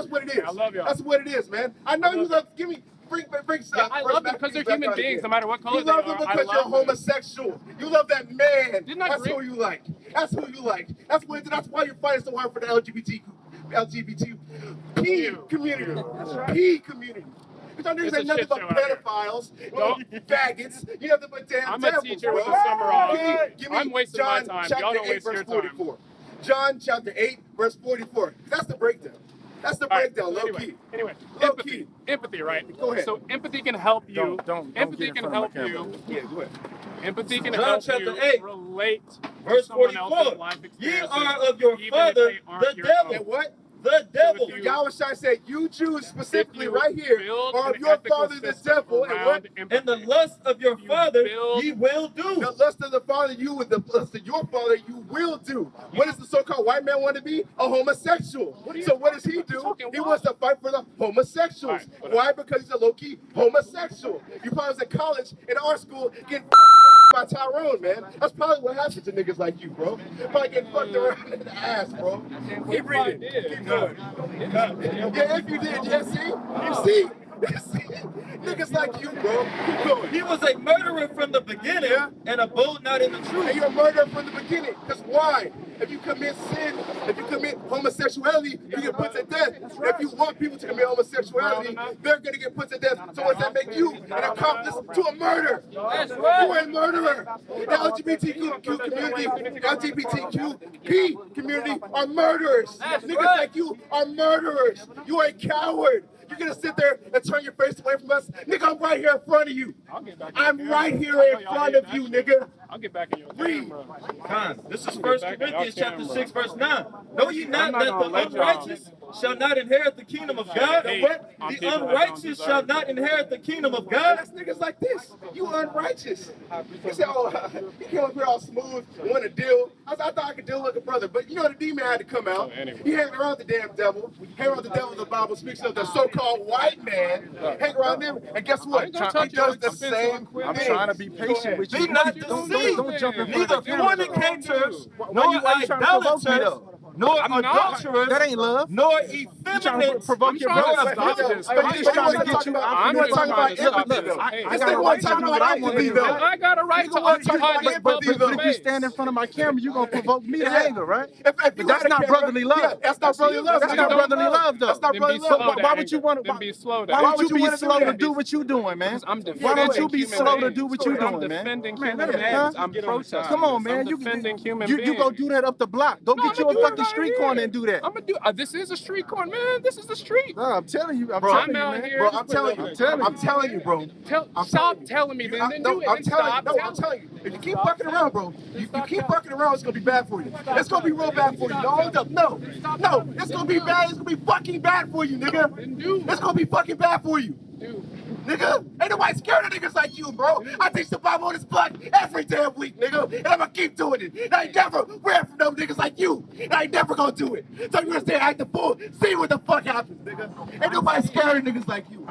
what it is. I love y'all. That's what it is, man. I know you love, bring stuff. I love them because they're human beings, no matter what color You they love them are. because you're homosexual. You love that man. Didn't I That's agree? who you like. That's who you like. That's why you're fighting so hard for the LGBTQ community. P community. Because there's ain't nothing but pedophiles, faggots. You nothing but damn I'm a devils, teacher bro. with a summer off. Give me I'm wasting John my time. chapter Y'all don't 8, waste verse your 44. John chapter 8, verse 44. That's the breakdown. That's the breakdown, low key. Anyway, Low key. empathy, right? Go ahead. So empathy can help you. Don't empathy get in can front of help my you. Yeah, go ahead. Empathy can John help chapter you 8, relate verse to someone else's 44. life Ye experiences, are of your even if father, they aren't the your devil. And what? The devil. So if Y'all was trying to say you choose specifically right here, build or an of your ethical father the system devil, and what? around empathy, And the lust of your father build- ye will do. The lust of the father, you with the lust of your father, you will do. What does the so-called white man want to be? A homosexual. So what does he do? He wants to fight for the homosexuals. Why? Because he's a low-key homosexual. You probably was in college, in art school, getting by Tyrone, man. That's probably what happens to niggas like you, bro. Probably getting fucked around in the ass, bro. Keep reading. Keep going. Yeah, if you did, yeah, see? You see? Niggas like you, bro. Keep going. He was a murderer from the beginning and abode not in the And truth. you're a murderer from the beginning. Because why? If you commit sin, if you commit homosexuality, you get put to death. If you want people to commit homosexuality, they're going to get put to death. So what does that make you? An accomplice to a murder. You're a murderer. The LGBTQ community, LGBTQP community are murderers. Niggas like you are murderers. You are a coward. You're gonna sit there and turn your face away from us? Nigga, I'm right here in front of you. I'll get back in I'm your right camera. here I know in y'all front hate of you, that shit. nigga. I'll get back in your Read. camera. This is Get 1 back in Corinthians your chapter camera. 6, verse 9. Know ye not I'm not that gonna the let y'all- unrighteous shall not inherit the kingdom of God? hate What? on The people that don't unrighteous shall deserve not it. inherit the kingdom of God? That's niggas like this. You unrighteous. You say, oh, he came up here all smooth, want to deal. I thought I could deal like a brother, but you know the demon had to come out. So anyway. He hanging around the damn devil. Hang around the devil, the Bible speaks of the so-called white man. Hang around them, and guess what? I ain't gonna He touch does it. the I've been same so thing. trying to be patient with you. Be not Don't deceived. jump in front of Neither the camera, though. fornicators, Why nor you trying to provoke me, idolaters, though? nor I'm not. adulterers, That ain't love. nor You trying to effeminate, provoke your I'm trying brother. to stop this. But I'm you just trying wanna to get talk you. about- I'm you wanna just talk trying about to look. empathy, though. I This got nigga a wanna right to talk do about what I want to empathy, do. though. I got a right Nigga to wanna talk occupy about this empathy, public though. But if you space. stand in front of my camera, you gonna provoke me to Yeah. anger, right? If But you that's had a not camera- brotherly love. Yeah, that's not brotherly love. That's nigga. not Don't brotherly love, though. That's not Then be brotherly slow love. to Why would you anger. want to? Then be slow to Why anger. would you you be wanna do slow to that? do what you doing, man? I'm Why defending don't you be human slow to beings. do what you I'm doing, man? defending Man, human let him have beings. it. I'm protesting. Come on, this. man. I'm defending human you beings. go do that up the block. Go No, get you I'ma a do it fucking right street here. corner and do that. I'm gonna do. This is a street corner, man. This is the street. No, I'm telling you. I'm Bro, telling I'm you, out man. here. Bro, Just I'm put it telling up you. there. I'm telling you, bro. Stop telling me. Then do it. I'm Then telling you. stop No, I'm telling telling you. If you keep fucking around, bro, you keep fucking around, it's gonna be bad for you. It's gonna be real bad for you. No, hold up. No, it's gonna be bad. It's gonna be fucking bad for you, nigga. Then do. It's gonna be fucking bad for you. Dude. Nigga, ain't nobody scared of niggas like you, bro. I teach the Bible on this block every damn week, nigga. And I'm gonna keep doing it. And I ain't never ran from them niggas like you. And I ain't never gonna do it. So you're gonna stay act the fool, see what the fuck happens, nigga. Ain't nobody scared of niggas like you.